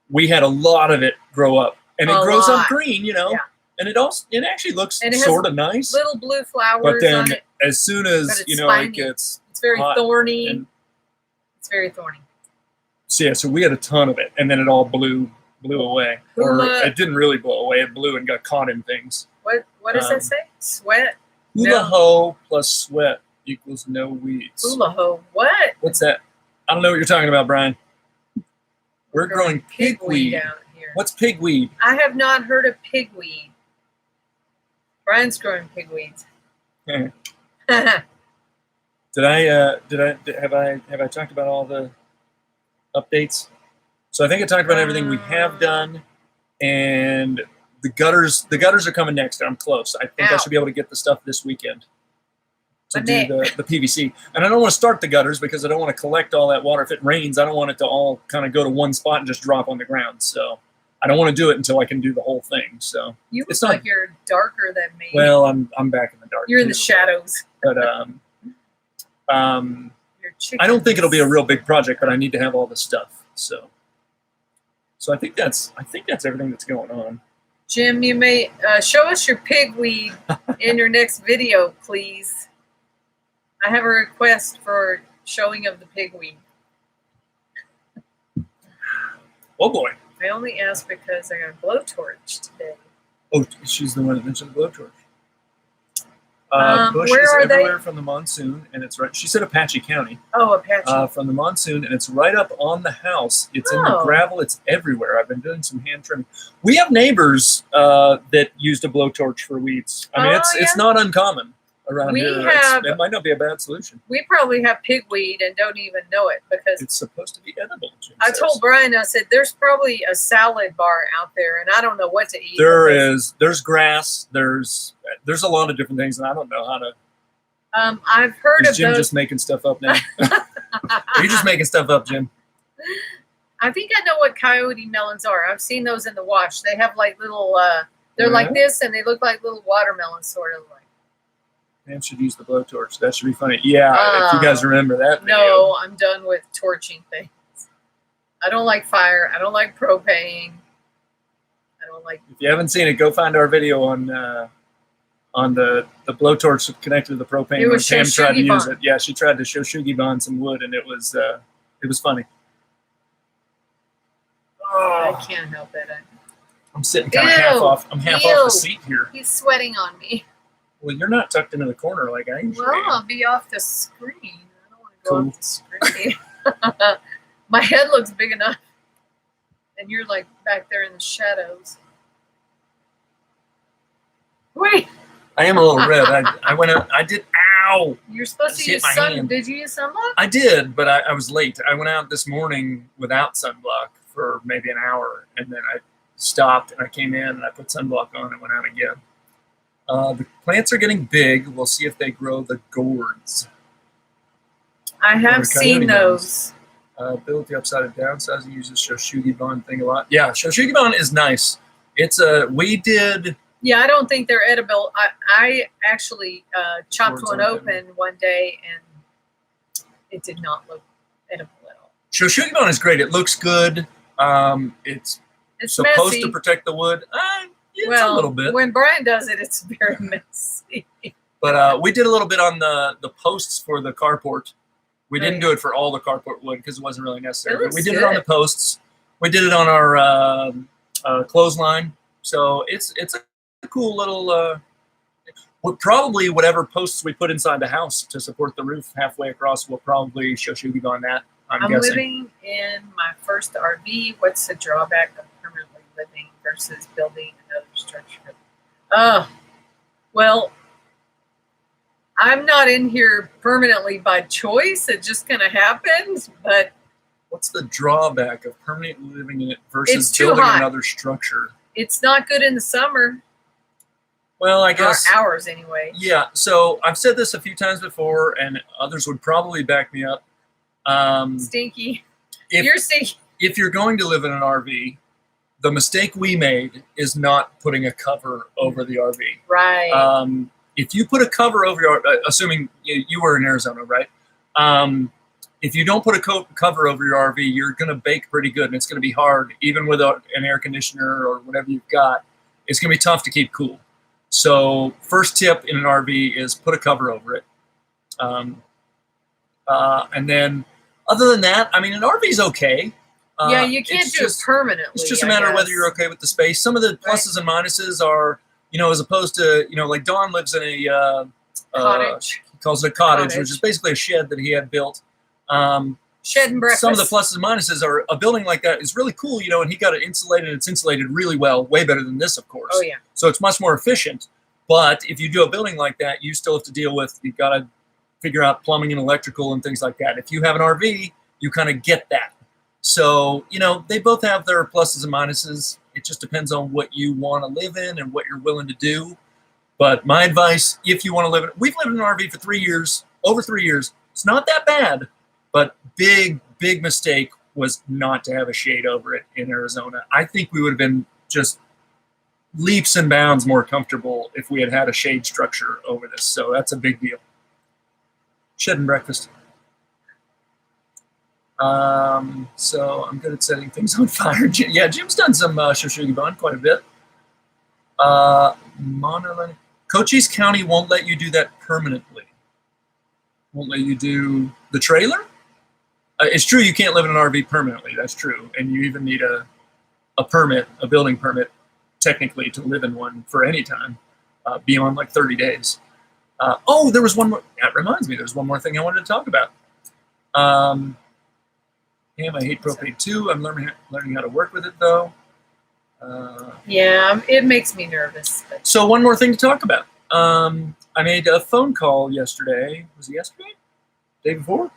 we had a lot of it grow up, and it grows up green, and it actually looks sort of nice. Little blue flowers. But then, on it, as soon as it gets, it's very thorny. And It's very thorny. So yeah, so we had a ton of it, and then it all blew away. Or it didn't really blow away. It blew and got caught in things. What does that say? Sweat? Hula hoe plus sweat equals no weeds. Hula hoe? What? What's that? I don't know what you're talking about, Brian. We're growing pigweed out here. What's pigweed? I have not heard of pigweed. Brian's growing pigweeds. Did I talked about all the updates? So I think I talked about everything we have done, and the gutters are coming next. I'm close. I think I should be able to get the stuff this weekend to do the PVC. And I don't want to start the gutters because I don't want to collect all that water. If it rains, I don't want it to all kind of go to one spot and just drop on the ground. So I don't want to do it until I can do the whole thing. So you look like you're darker than me. Well, I'm back in the dark. You're in the shadows. But I don't think it'll be a real big project, but I need to have all the stuff. So I think that's everything that's going on. Jim, you may show us your pigweed in your next video, please. I have a request for showing of the pigweed. Oh boy! I only asked because I got a blowtorch today. Oh, she's the one that mentioned the blowtorch. Bushes where are everywhere they? from the monsoon, and it's right. She said Apache County. Oh, Apache. From the monsoon, and it's right up on the house. It's in the gravel. It's everywhere. I've been doing some hand trimming. We have neighbors that used a blowtorch for weeds. I mean, it's not uncommon around here. It might not be a bad solution. We probably have pigweed and don't even know it because it's supposed to be edible. I told Brian, I said, there's probably a salad bar out there, and I don't know what to eat. There's grass. There's a lot of different things, and I don't know how to. I've heard of Jim just making stuff up now? Are you just making stuff up, Jim? I think I know what coyote melons are. I've seen those in the wash. They have like little, they're like this, and they look like little watermelons, sort of like. Pam should use the blowtorch. That should be funny. Yeah, if you guys remember that video. No, I'm done with torching things. I don't like fire. I don't like propane. I don't like. If you haven't seen it, go find our video on the blowtorch connected to the propane. When Pam tried to use it. Yeah, she tried to show Shugibon some wood, and it was funny. Oh. I can't help it. I'm sitting kind of half off. I'm half off the seat here. He's sweating on me. Well, you're not tucked into the corner like I usually am. I'll be off the screen. I don't want to go off the screen. My head looks big enough. And you're like back there in the shadows. Wait. I am a little red. I went out. I did. Ow. You're supposed to use sun. Did you use sunblock? I did, but I was late. I went out this morning without sunblock for maybe an hour. And then I stopped and I came in and I put sunblock on and went out again. The plants are getting big. We'll see if they grow the gourds. I have seen those. Built the upside and downside. He uses Shoshugibon thing a lot. Yeah, Shoshugibon is nice. We did. Yeah, I don't think they're edible. I actually chopped one open one day and it did not look edible at all. Shoshugibon is great. It looks good. It's supposed messy. To protect the wood. It's a little bit. When Brian does it, it's very messy. But we did a little bit on the posts for the carport. We didn't do it for all the carport wood because it wasn't really necessary. But we did it on the posts. We did it on our clothesline. So it's a cool little. Probably whatever posts we put inside the house to support the roof halfway across will probably Shoshugibon that. I'm guessing. Living in my first RV. What's the drawback of permanently living versus building another structure? Well, I'm not in here permanently by choice. It just kind of happens. But what's the drawback of permanently living in it versus building another structure? It's not good in the summer. Well, I guess hours anyway. Yeah. So I've said this a few times before, and others would probably back me up. Stinky. You're stinky. If you're going to live in an RV, the mistake we made is not putting a cover over the RV. Right. If you put a cover over your, assuming you were in Arizona, right? If you don't put a cover over your RV, you're going to bake pretty good, and it's going to be hard, even with an air conditioner or whatever you've got. It's going to be tough to keep cool. So first tip in an RV is put a cover over it. And then Other than that, I mean, an RV is okay. Yeah, you can't do it permanently. It's just a matter of whether you're okay with the space. Some of the pluses and minuses are, as opposed to, like Don lives in a cottage. He calls it a cottage, which is basically a shed that he had built. Shed and breakfast. Some of the pluses and minuses are a building like that is really cool, and he got it insulated. It's insulated really well, way better than this, of course. Oh, yeah. So it's much more efficient. But if you do a building like that, you still have to deal with, you've got to figure out plumbing and electrical and things like that. If you have an RV, you kind of get that. So, they both have their pluses and minuses. It just depends on what you want to live in and what you're willing to do. But my advice, if you want to live in, we've lived in an RV for 3 years, over 3 years. It's not that bad, but big mistake was not to have a shade over it in Arizona. I think we would have been just leaps and bounds more comfortable if we had had a shade structure over this. So that's a big deal. Shed and breakfast. So I'm good at setting things on fire. Yeah, Jim's done some Shoshugi Bun quite a bit. Cochise County won't let you do that permanently. Won't let you do the trailer? It's true you can't live in an RV permanently. That's true. And you even need a permit, a building permit, technically, to live in one for any time, beyond like 30 days. There was one more. That reminds me, there's one more thing I wanted to talk about. I hate propane too. I'm learning how to work with it though. Yeah, it makes me nervous. But. So one more thing to talk about. I made a phone call yesterday. Was it yesterday? Day before?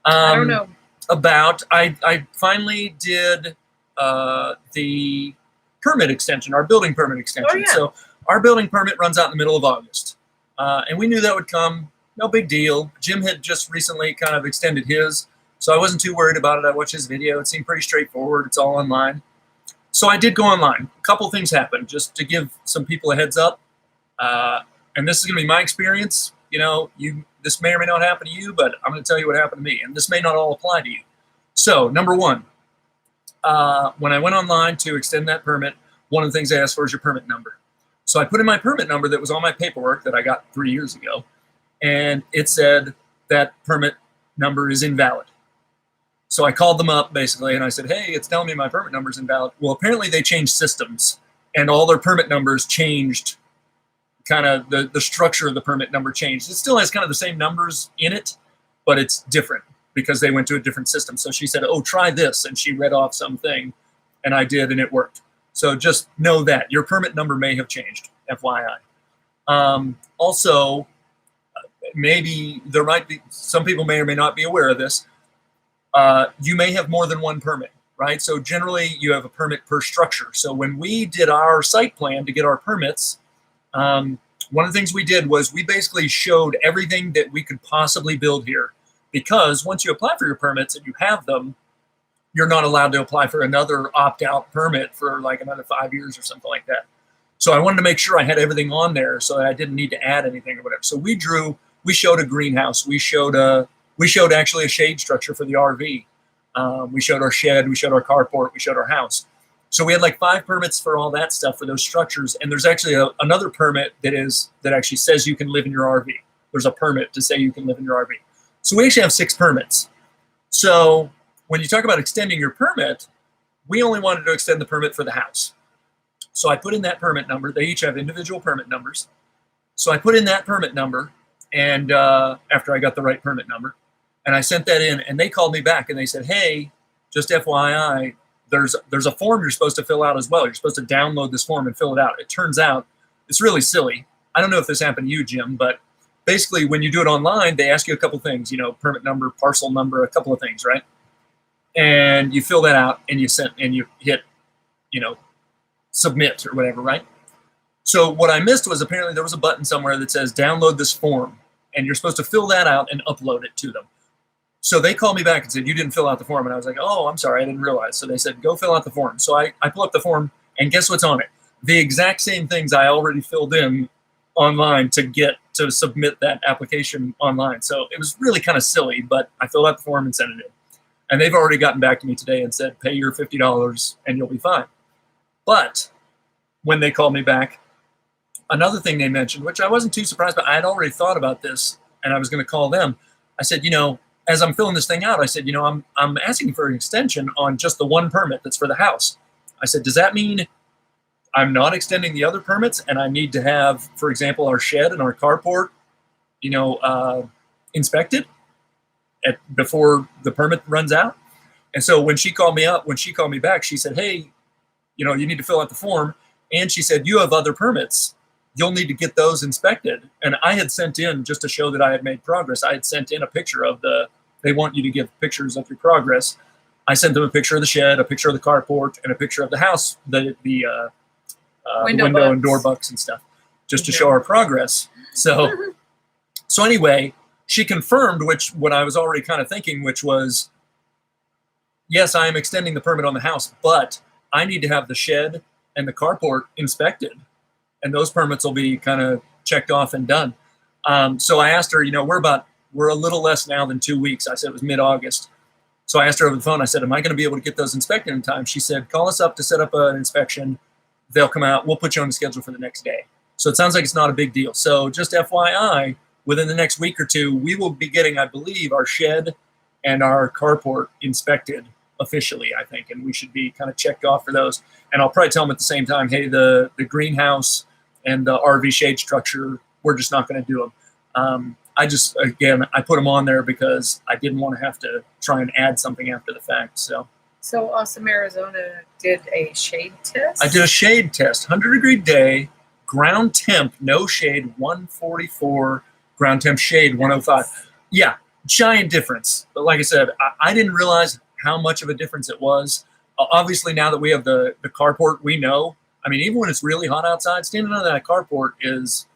I don't know. I finally did the permit extension, our building permit extension. Oh, yeah. So our building permit runs out in the middle of August. And we knew that would come. No big deal. Jim had just recently kind of extended his. So I wasn't too worried about it. I watched his video. It seemed pretty straightforward. It's all online. So I did go online. A couple things happened, just to give some people a heads up. And this is going to be my experience. This may or may not happen to you, but I'm going to tell you what happened to me. And this may not all apply to you. So, number one, when I went online to extend that permit, one of the things they asked for is your permit number. So I put in my permit number that was on my paperwork that I got 3 years ago. And it said that permit number is invalid. So I called them up basically and I said, hey, it's telling me my permit number is invalid. Well, apparently they changed systems and all their permit numbers changed. Kind of the structure of the permit number changed. It still has kind of the same numbers in it, but it's different because they went to a different system. So she said, oh, try this. And she read off something and I did and it worked. So just know that your permit number may have changed, FYI. Also, maybe there might be, some people may or may not be aware of this. You may have more than one permit, right? So generally you have a permit per structure. So when we did our site plan to get our permits, one of the things we did was we basically showed everything that we could possibly build here, because once you apply for your permits and you have them, you're not allowed to apply for another opt-out permit for like another 5 years or something like that. So I wanted to make sure I had everything on there so that I didn't need to add anything or whatever. So we showed a greenhouse. We showed actually a shade structure for the RV. We showed our shed, we showed our carport, we showed our house. So we had like 5 permits for all that stuff for those structures. And there's actually another permit that actually says you can live in your RV. There's a permit to say you can live in your RV. So we actually have 6 permits. So when you talk about extending your permit, we only wanted to extend the permit for the house. So I put in that permit number. They each have individual permit numbers. So I put in that permit number, and after I got the right permit number, and I sent that in, and they called me back and they said, hey, just FYI, there's a form you're supposed to fill out as well. You're supposed to download this form and fill it out. It turns out it's really silly. I don't know if this happened to you, Jim, but basically when you do it online, they ask you a couple things, permit number, parcel number, a couple of things, right? And you fill that out and you hit, submit or whatever, right? So what I missed was apparently there was a button somewhere that says download this form, and you're supposed to fill that out and upload it to them. So they called me back and said, you didn't fill out the form. And I was like, oh, I'm sorry, I didn't realize. So they said, go fill out the form. So I pull up the form, and guess what's on it? The exact same things I already filled in online to submit that application online. So it was really kind of silly, but I filled out the form and sent it in. And they've already gotten back to me today and said, pay your $50 and you'll be fine. But when they called me back, another thing they mentioned, which I wasn't too surprised, but I had already thought about this and I was going to call them. I said, as I'm filling this thing out, I said, I'm asking for an extension on just the one permit that's for the house. I said, does that mean I'm not extending the other permits and I need to have, for example, our shed and our carport, inspected before the permit runs out? And so when she called me back, she said, hey, you need to fill out the form. And she said, you have other permits. You'll need to get those inspected. And I had sent in, just to show that I had made progress, I had sent in a picture of they want you to give pictures of your progress. I sent them a picture of the shed, a picture of the carport, and a picture of the house, the window and door bucks and stuff, just to show our progress. So anyway, she confirmed what I was already kind of thinking, which was, yes, I am extending the permit on the house, but I need to have the shed and the carport inspected, and those permits will be kind of checked off and done. So I asked her, we're a little less now than 2 weeks. I said it was mid-August. So I asked her over the phone, I said, am I going to be able to get those inspected in time? She said, call us up to set up an inspection. They'll come out. We'll put you on the schedule for the next day. So it sounds like it's not a big deal. So just FYI, within the next week or two, we will be getting, I believe, our shed and our carport inspected officially, I think, and we should be kind of checked off for those. And I'll probably tell them at the same time, hey, the greenhouse and the RV shade structure, we're just not going to do them. I put them on there because I didn't want to have to try and add something after the fact. So Awesome Arizona did a shade test? I did a shade test, 100-degree day, ground temp, no shade, 144, ground temp shade, 105. Yeah, giant difference. But like I said, I didn't realize how much of a difference it was. Obviously, now that we have the carport, we know. I mean, even when it's really hot outside, standing under that carport is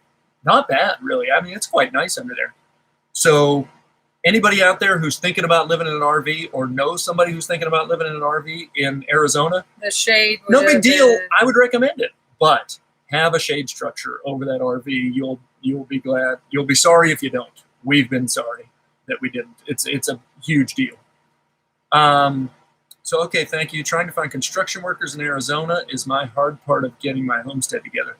not bad, really. I mean, it's quite nice under there. So anybody out there who's thinking about living in an RV or knows somebody who's thinking about living in an RV in Arizona, the shade, no big deal. I would recommend it, but have a shade structure over that RV. You'll be glad. You'll be sorry if you don't. We've been sorry that we didn't. It's a huge deal. So, okay, thank you. Trying to find construction workers in Arizona is my hard part of getting my homestead together.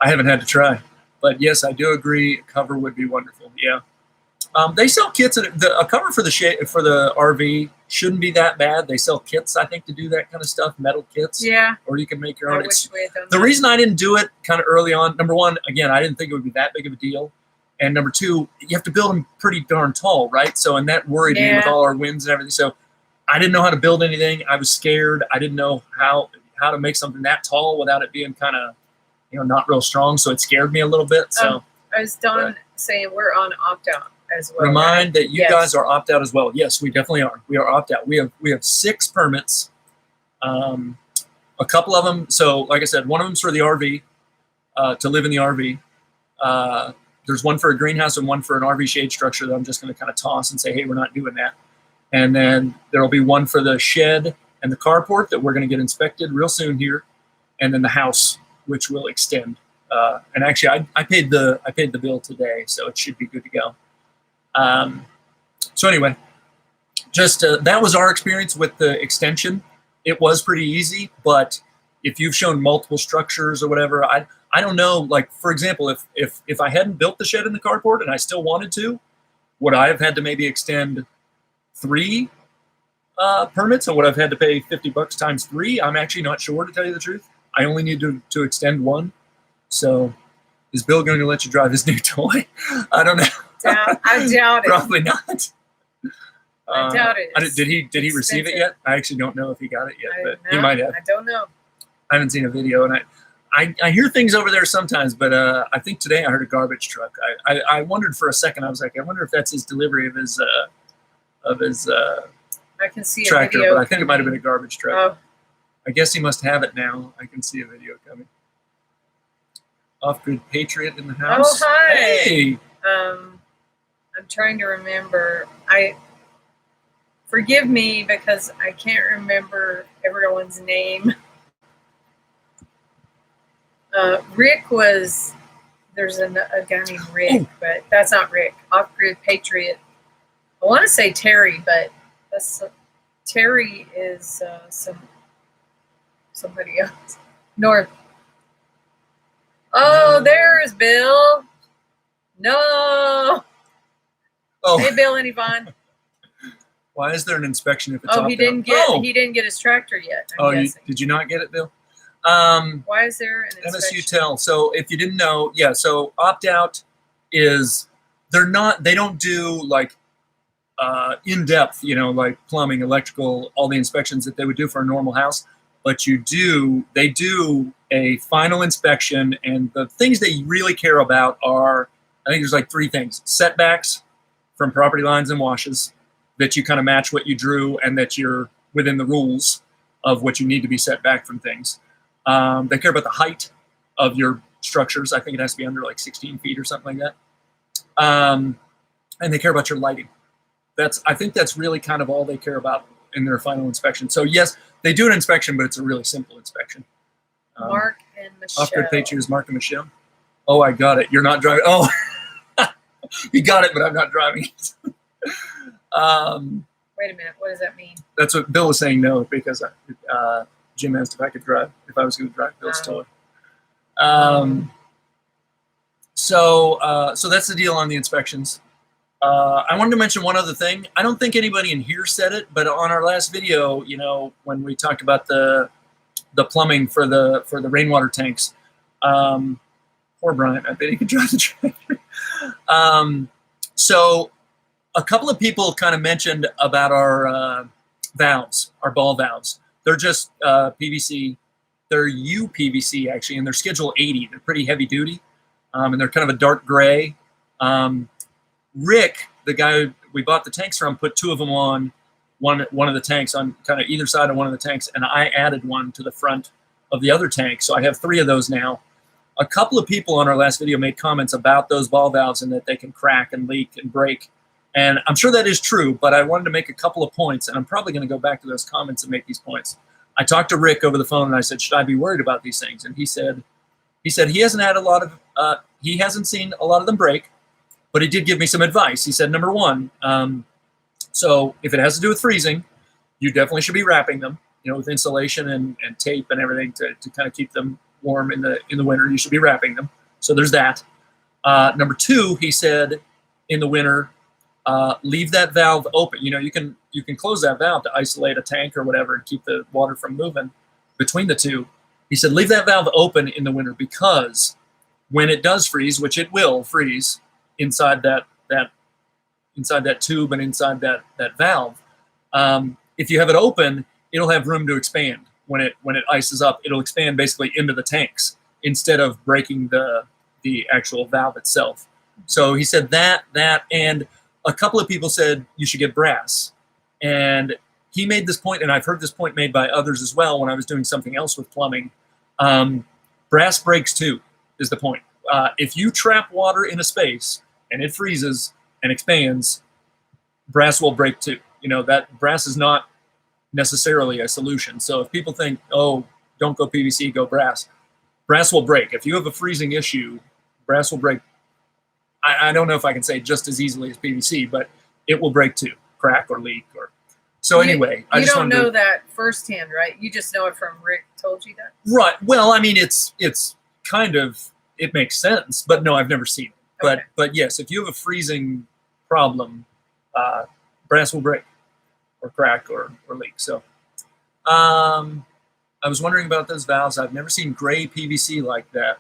I haven't had to try, but yes, I do agree. A cover would be wonderful. Yeah. They sell kits. A cover for the RV shouldn't be that bad. They sell kits, I think, to do that kind of stuff, metal kits. Yeah. Or you can make your own. I wish we had done the that. reason I didn't do it kind of early on, number one, again, I didn't think it would be that big of a deal. And number two, you have to build them pretty darn tall, right? So, and that worried me with all our winds and everything. So I didn't know how to build anything. I was scared. I didn't know how to make something that tall without it being kind of, not real strong. So it scared me a little bit. So I was done saying we're on opt-out as well. Remind that you guys are opt-out as well. Yes, we definitely are. We are opt-out. We have 6 permits. A couple of them. So like I said, one of them's for the RV, to live in the RV. There's one for a greenhouse and one for an RV shade structure that I'm just going to kind of toss and say, hey, we're not doing that. And then there'll be one for the shed and the carport that we're going to get inspected real soon here. And then the house, which will extend. And actually, I paid the bill today, so it should be good to go. So anyway, just that was our experience with the extension. It was pretty easy, but if you've shown multiple structures or whatever, I don't know. Like, for example, if I hadn't built the shed and the carport and I still wanted to, would I have had to maybe extend 3 permits, or would I have had to pay $50 times 3? I'm actually not sure, to tell you the truth. I only need to extend 1. So is Bill going to let you drive his new toy? I don't know. I doubt it. Probably not. I doubt it. Did he receive it yet? I actually don't know if he got it yet, but he No, might have. I don't know. I haven't seen a video, and I hear things over there sometimes, but I think today I heard a garbage truck. I wondered for a second. I was like, I wonder if that's his delivery of his I can see tractor, a video. but I think it might have been a garbage truck. Oh. I guess he must have it now. I can see a video coming. Off-grid Patriot in the house. Oh, hi. Hey. I'm trying to remember. Forgive me because I can't remember everyone's name. Rick was. There's a guy named Rick, but that's not Rick. Off-grid Patriot. I want to say Terry, but Terry is somebody else. North. Oh, there's Bill. No. Oh. Hey, Bill and Yvonne. Why is there an inspection if it's he didn't get his tractor yet. Did you not get it, Bill? Why is there an inspection? MSU Tell. So if you didn't know, yeah. So opt out is they don't do like in depth, like plumbing, electrical, all the inspections that they would do for a normal house. But they do a final inspection, and the things they really care about are, I think there's like 3 things: setbacks from property lines and washes, that you kind of match what you drew and that you're within the rules of what you need to be set back from things. They care about the height of your structures. I think it has to be under like 16 feet or something like that. And they care about your lighting. I think that's really kind of all they care about in their final inspection. So yes, they do an inspection, but it's a really simple inspection. Mark and Michelle. Off-grid pictures, Mark and Michelle. Oh, I got it. You're not driving. Oh, you got it, but I'm not driving it. Wait a minute. What does that mean? That's what Bill was saying. No, because Jim asked if I could drive, if I was going to drive Bill's toy. So that's the deal on the inspections. I wanted to mention one other thing. I don't think anybody in here said it, but on our last video, when we talked about the plumbing for the rainwater tanks, poor Brian, I bet he could drive the tractor. So a couple of people kind of mentioned about our valves, our ball valves. They're just PVC. They're UPVC actually, and they're Schedule 80. They're pretty heavy duty, and they're kind of a dark gray. Rick, the guy we bought the tanks from, put 2 of them on one of the tanks on kind of either side of one of the tanks, and I added one to the front of the other tank. So I have 3 of those now. A couple of people on our last video made comments about those ball valves and that they can crack and leak and break. And I'm sure that is true, but I wanted to make a couple of points, and I'm probably going to go back to those comments and make these points. I talked to Rick over the phone, and I said, should I be worried about these things? And he said he hasn't had a lot of, he hasn't seen a lot of them break, but he did give me some advice. He said, number 1, so if it has to do with freezing, you definitely should be wrapping them, with insulation and tape and everything to kind of keep them warm in the winter. You should be wrapping them. So there's that. Number 2, he said, in the winter, leave that valve open. You can close that valve to isolate a tank or whatever and keep the water from moving between the 2. He said, leave that valve open in the winter, because when it does freeze, which it will freeze inside that tube and inside that valve, if you have it open, it'll have room to expand. When it ices up, it'll expand basically into the tanks instead of breaking the actual valve itself. So he said that, and a couple of people said you should get brass. And he made this point, and I've heard this point made by others as well when I was doing something else with plumbing. Brass breaks too, is the point. If you trap water in a space and it freezes and expands, brass will break too. That brass is not necessarily a solution. So if people think, oh, don't go PVC, go brass, brass will break. If you have a freezing issue, brass will break. I don't know if I can say just as easily as PVC, but it will break too, crack or leak. So anyway, I just don't know that firsthand, right? You just know it from Rick told you that? Right. Well, I mean, it's kind of, it makes sense, but no, I've never seen it. Okay. But yes, if you have a freezing problem, brass will break or crack or leak. So I was wondering about those valves. I've never seen gray PVC like that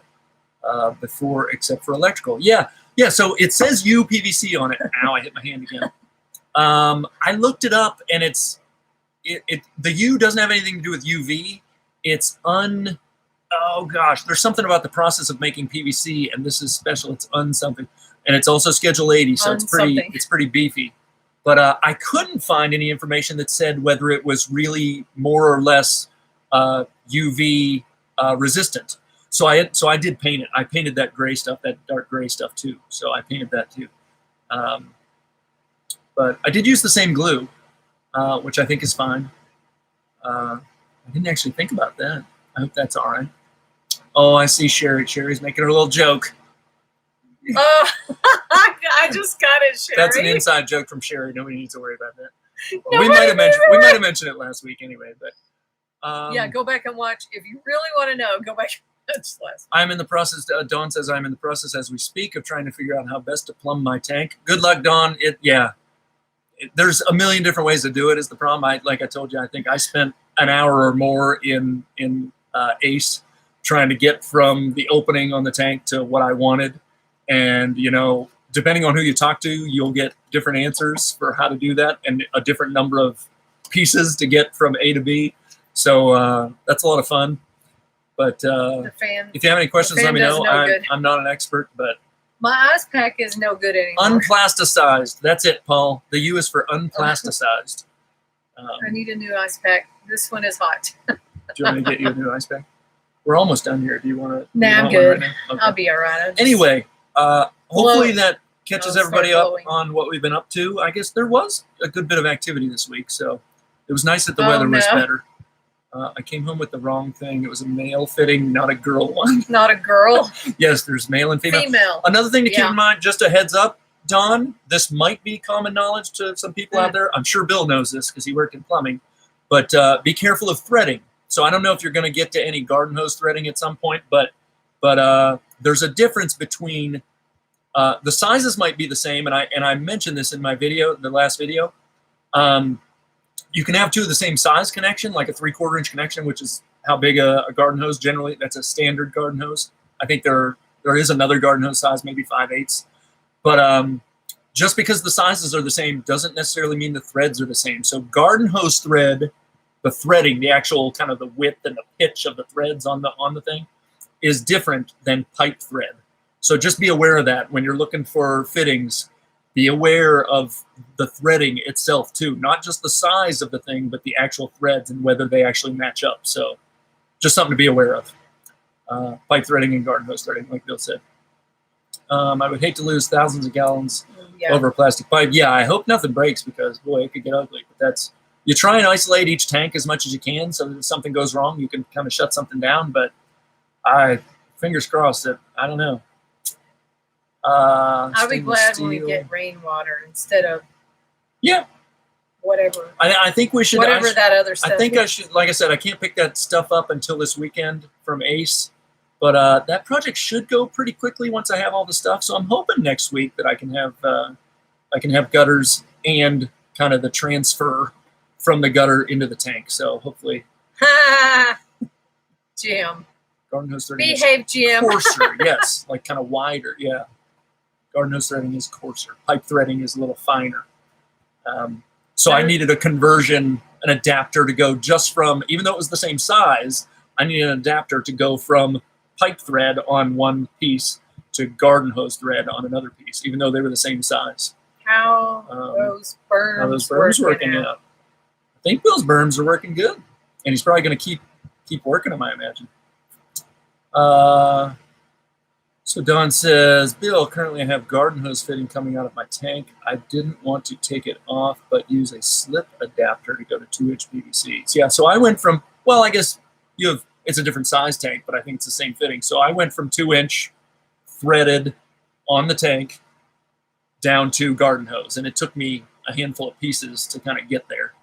before, except for electrical. Yeah, so it says UPVC on it. Ow, I hit my hand again. I looked it up, and the U doesn't have anything to do with UV. It's oh gosh, there's something about the process of making PVC, and this is special. It's something, and it's also Schedule 80, so it's pretty beefy. But I couldn't find any information that said whether it was really more or less UV resistant. So I did paint it. I painted that gray stuff, that dark gray stuff too. So I painted that too. But I did use the same glue, which I think is fine. I didn't actually think about that. I hope that's all right. Oh, I see Sherry. Sherry's making her little joke. Oh, I just got it, Sherry. That's an inside joke from Sherry. Nobody needs to worry about that. Well, we might have mentioned it last week anyway. But yeah, go back and watch. If you really want to know, go back and watch last. I'm in the process. Dawn says I'm in the process as we speak of trying to figure out how best to plumb my tank. Good luck, Dawn. there's a million different ways to do it is the problem. Like I told you, I think I spent an hour or more in Ace trying to get from the opening on the tank to what I wanted. And, you know, depending on who you talk to, you'll get different answers for how to do that and a different number of pieces to get from A to B. So that's a lot of fun. But if you have any questions, let me know. I'm not an expert, but my ice pack is no good anymore. Unplasticized. That's it, Paul. The U is for unplasticized. I need a new ice pack. This one is hot. Do you want me to get you a new ice pack? We're almost done here. Do you want to? Nah, I'm good. Right okay. I'll be all right. Anyway, hopefully that catches everybody up on what we've been up to. I guess there was a good bit of activity this week, so it was nice that the weather was better. I came home with the wrong thing. It was a male fitting, not a girl one. Not a girl? Yes, there's male and female. Another thing to keep in mind, just a heads up, Don, this might be common knowledge to some people out there. I'm sure Bill knows this because he worked in plumbing. But be careful of threading. So I don't know if you're going to get to any garden hose threading at some point, but there's a difference between the sizes might be the same, and I mentioned this in my video, the last video. You can have two of the same size connection, like a 3/4 inch connection, which is how big a garden hose generally. That's a standard garden hose. I think there is another garden hose size, maybe 5/8. But just because the sizes are the same doesn't necessarily mean the threads are the same. So garden hose thread, the threading, the actual kind of the width and the pitch of the threads on the thing is different than pipe thread. So just be aware of that when you're looking for fittings. Be aware of the threading itself too, not just the size of the thing, but the actual threads and whether they actually match up. So just something to be aware of. Pipe threading and garden hose threading, like Bill said. I would hate to lose thousands of gallons over a plastic pipe. Yeah, I hope nothing breaks because, boy, it could get ugly. But you try and isolate each tank as much as you can so that if something goes wrong, you can kind of shut something down. But fingers crossed that, I don't know. I'll be glad when we get rainwater instead of whatever. I think we should. Whatever that other stuff. I think I should. Like I said, I can't pick that stuff up until this weekend from Ace, but that project should go pretty quickly once I have all the stuff. So I'm hoping next week that I can have gutters and kind of the transfer from the gutter into the tank. So hopefully. Jim. Garden hose threading. Behave, Jim. Coarser, yes, like kind of wider, yeah. Garden hose threading is coarser. Pipe threading is a little finer. So I needed a conversion, an adapter to go just from, even though it was the same size, I needed an adapter to go from pipe thread on one piece to garden hose thread on another piece, even though they were the same size. How those berms working out. I think Bill's berms are working good, and he's probably going to keep working them, I imagine. So Don says, Bill, currently I have garden hose fitting coming out of my tank. I didn't want to take it off, but use a slip adapter to go to 2-inch PVC. So yeah, so I went from, well, I guess it's a different size tank, but I think it's the same fitting. So I went from 2-inch threaded on the tank down to garden hose, and it took me a handful of pieces to kind of get there.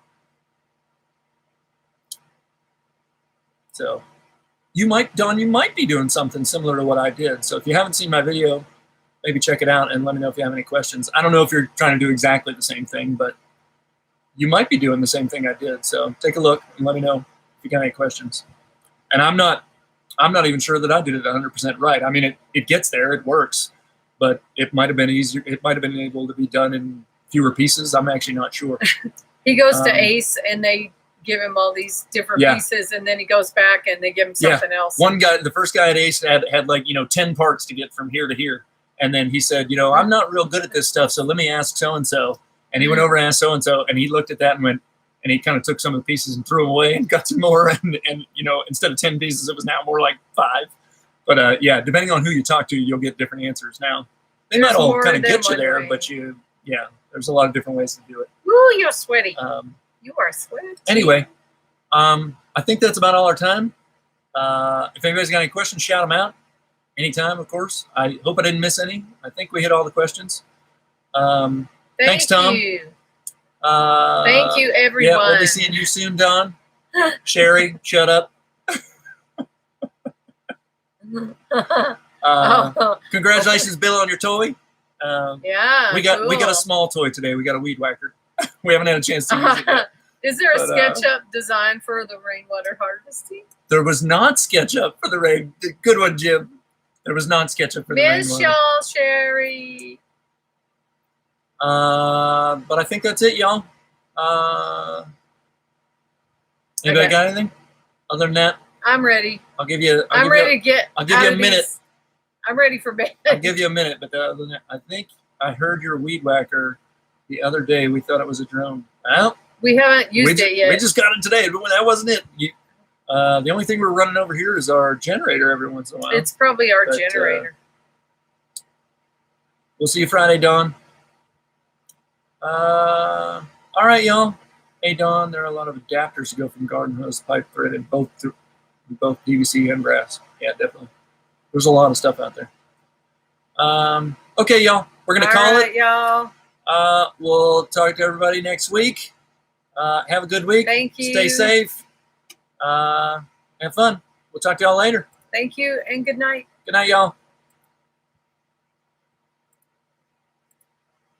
So Don, you might be doing something similar to what I did. So if you haven't seen my video, maybe check it out and let me know if you have any questions. I don't know if you're trying to do exactly the same thing, but you might be doing the same thing I did. So take a look and let me know if you got any questions. And I'm not even sure that I did it 100% right. I mean, it gets there, it works, but it might have been easier. It might have been able to be done in fewer pieces. I'm actually not sure. He goes to Ace and they give him all these different pieces, and then he goes back and they give him something else. One guy, the first guy at Ace had like, 10 parts to get from here to here. And then he said, I'm not real good at this stuff, so let me ask so-and-so. And he went over and asked so-and-so, and he looked at that and went, and he kind of took some of the pieces and threw them away and got some more. And instead of 10 pieces, it was now more like 5. But depending on who you talk to, you'll get different answers. Now, they might all kind of get you there, but there's a lot of different ways to do it. Ooh, you're sweaty. You are sweaty. Anyway, I think that's about all our time. If anybody's got any questions, shout them out. Anytime, of course. I hope I didn't miss any. I think we hit all the questions. Thanks, Tom. Thank you, everyone. Yeah, we'll be seeing you soon, Don. Sherry, shut up. Congratulations, Bill, on your toy. Yeah, we got a small toy today. We got a weed whacker. We haven't had a chance to use it yet. Is there a SketchUp design for the rainwater harvesting? There was not SketchUp for the rain. Good one, Jim. There was not SketchUp for the rainwater. Miss y'all, Sherry. But I think that's it, y'all. Anybody got anything? Other than that, I'm ready. I'll give you. I'm ready to get. I'll give you a minute. I'm ready for bed. I'll give you a minute, but other than that, I think I heard your weed whacker the other day. We thought it was a drone. Well, we haven't used it yet. We just got it today, but that wasn't it. The only thing we're running over here is our generator every once in a while. It's probably our generator. We'll see you Friday, Dawn. All right, y'all. Hey, Dawn, there are a lot of adapters to go from garden hose to pipe thread in both PVC and brass. Yeah, definitely. There's a lot of stuff out there. Okay, y'all. We're going to call it. Y'all. We'll talk to everybody next week. Have a good week. Thank you. Stay safe. Have fun. We'll talk to y'all later. Thank you, and good night. Good night, y'all.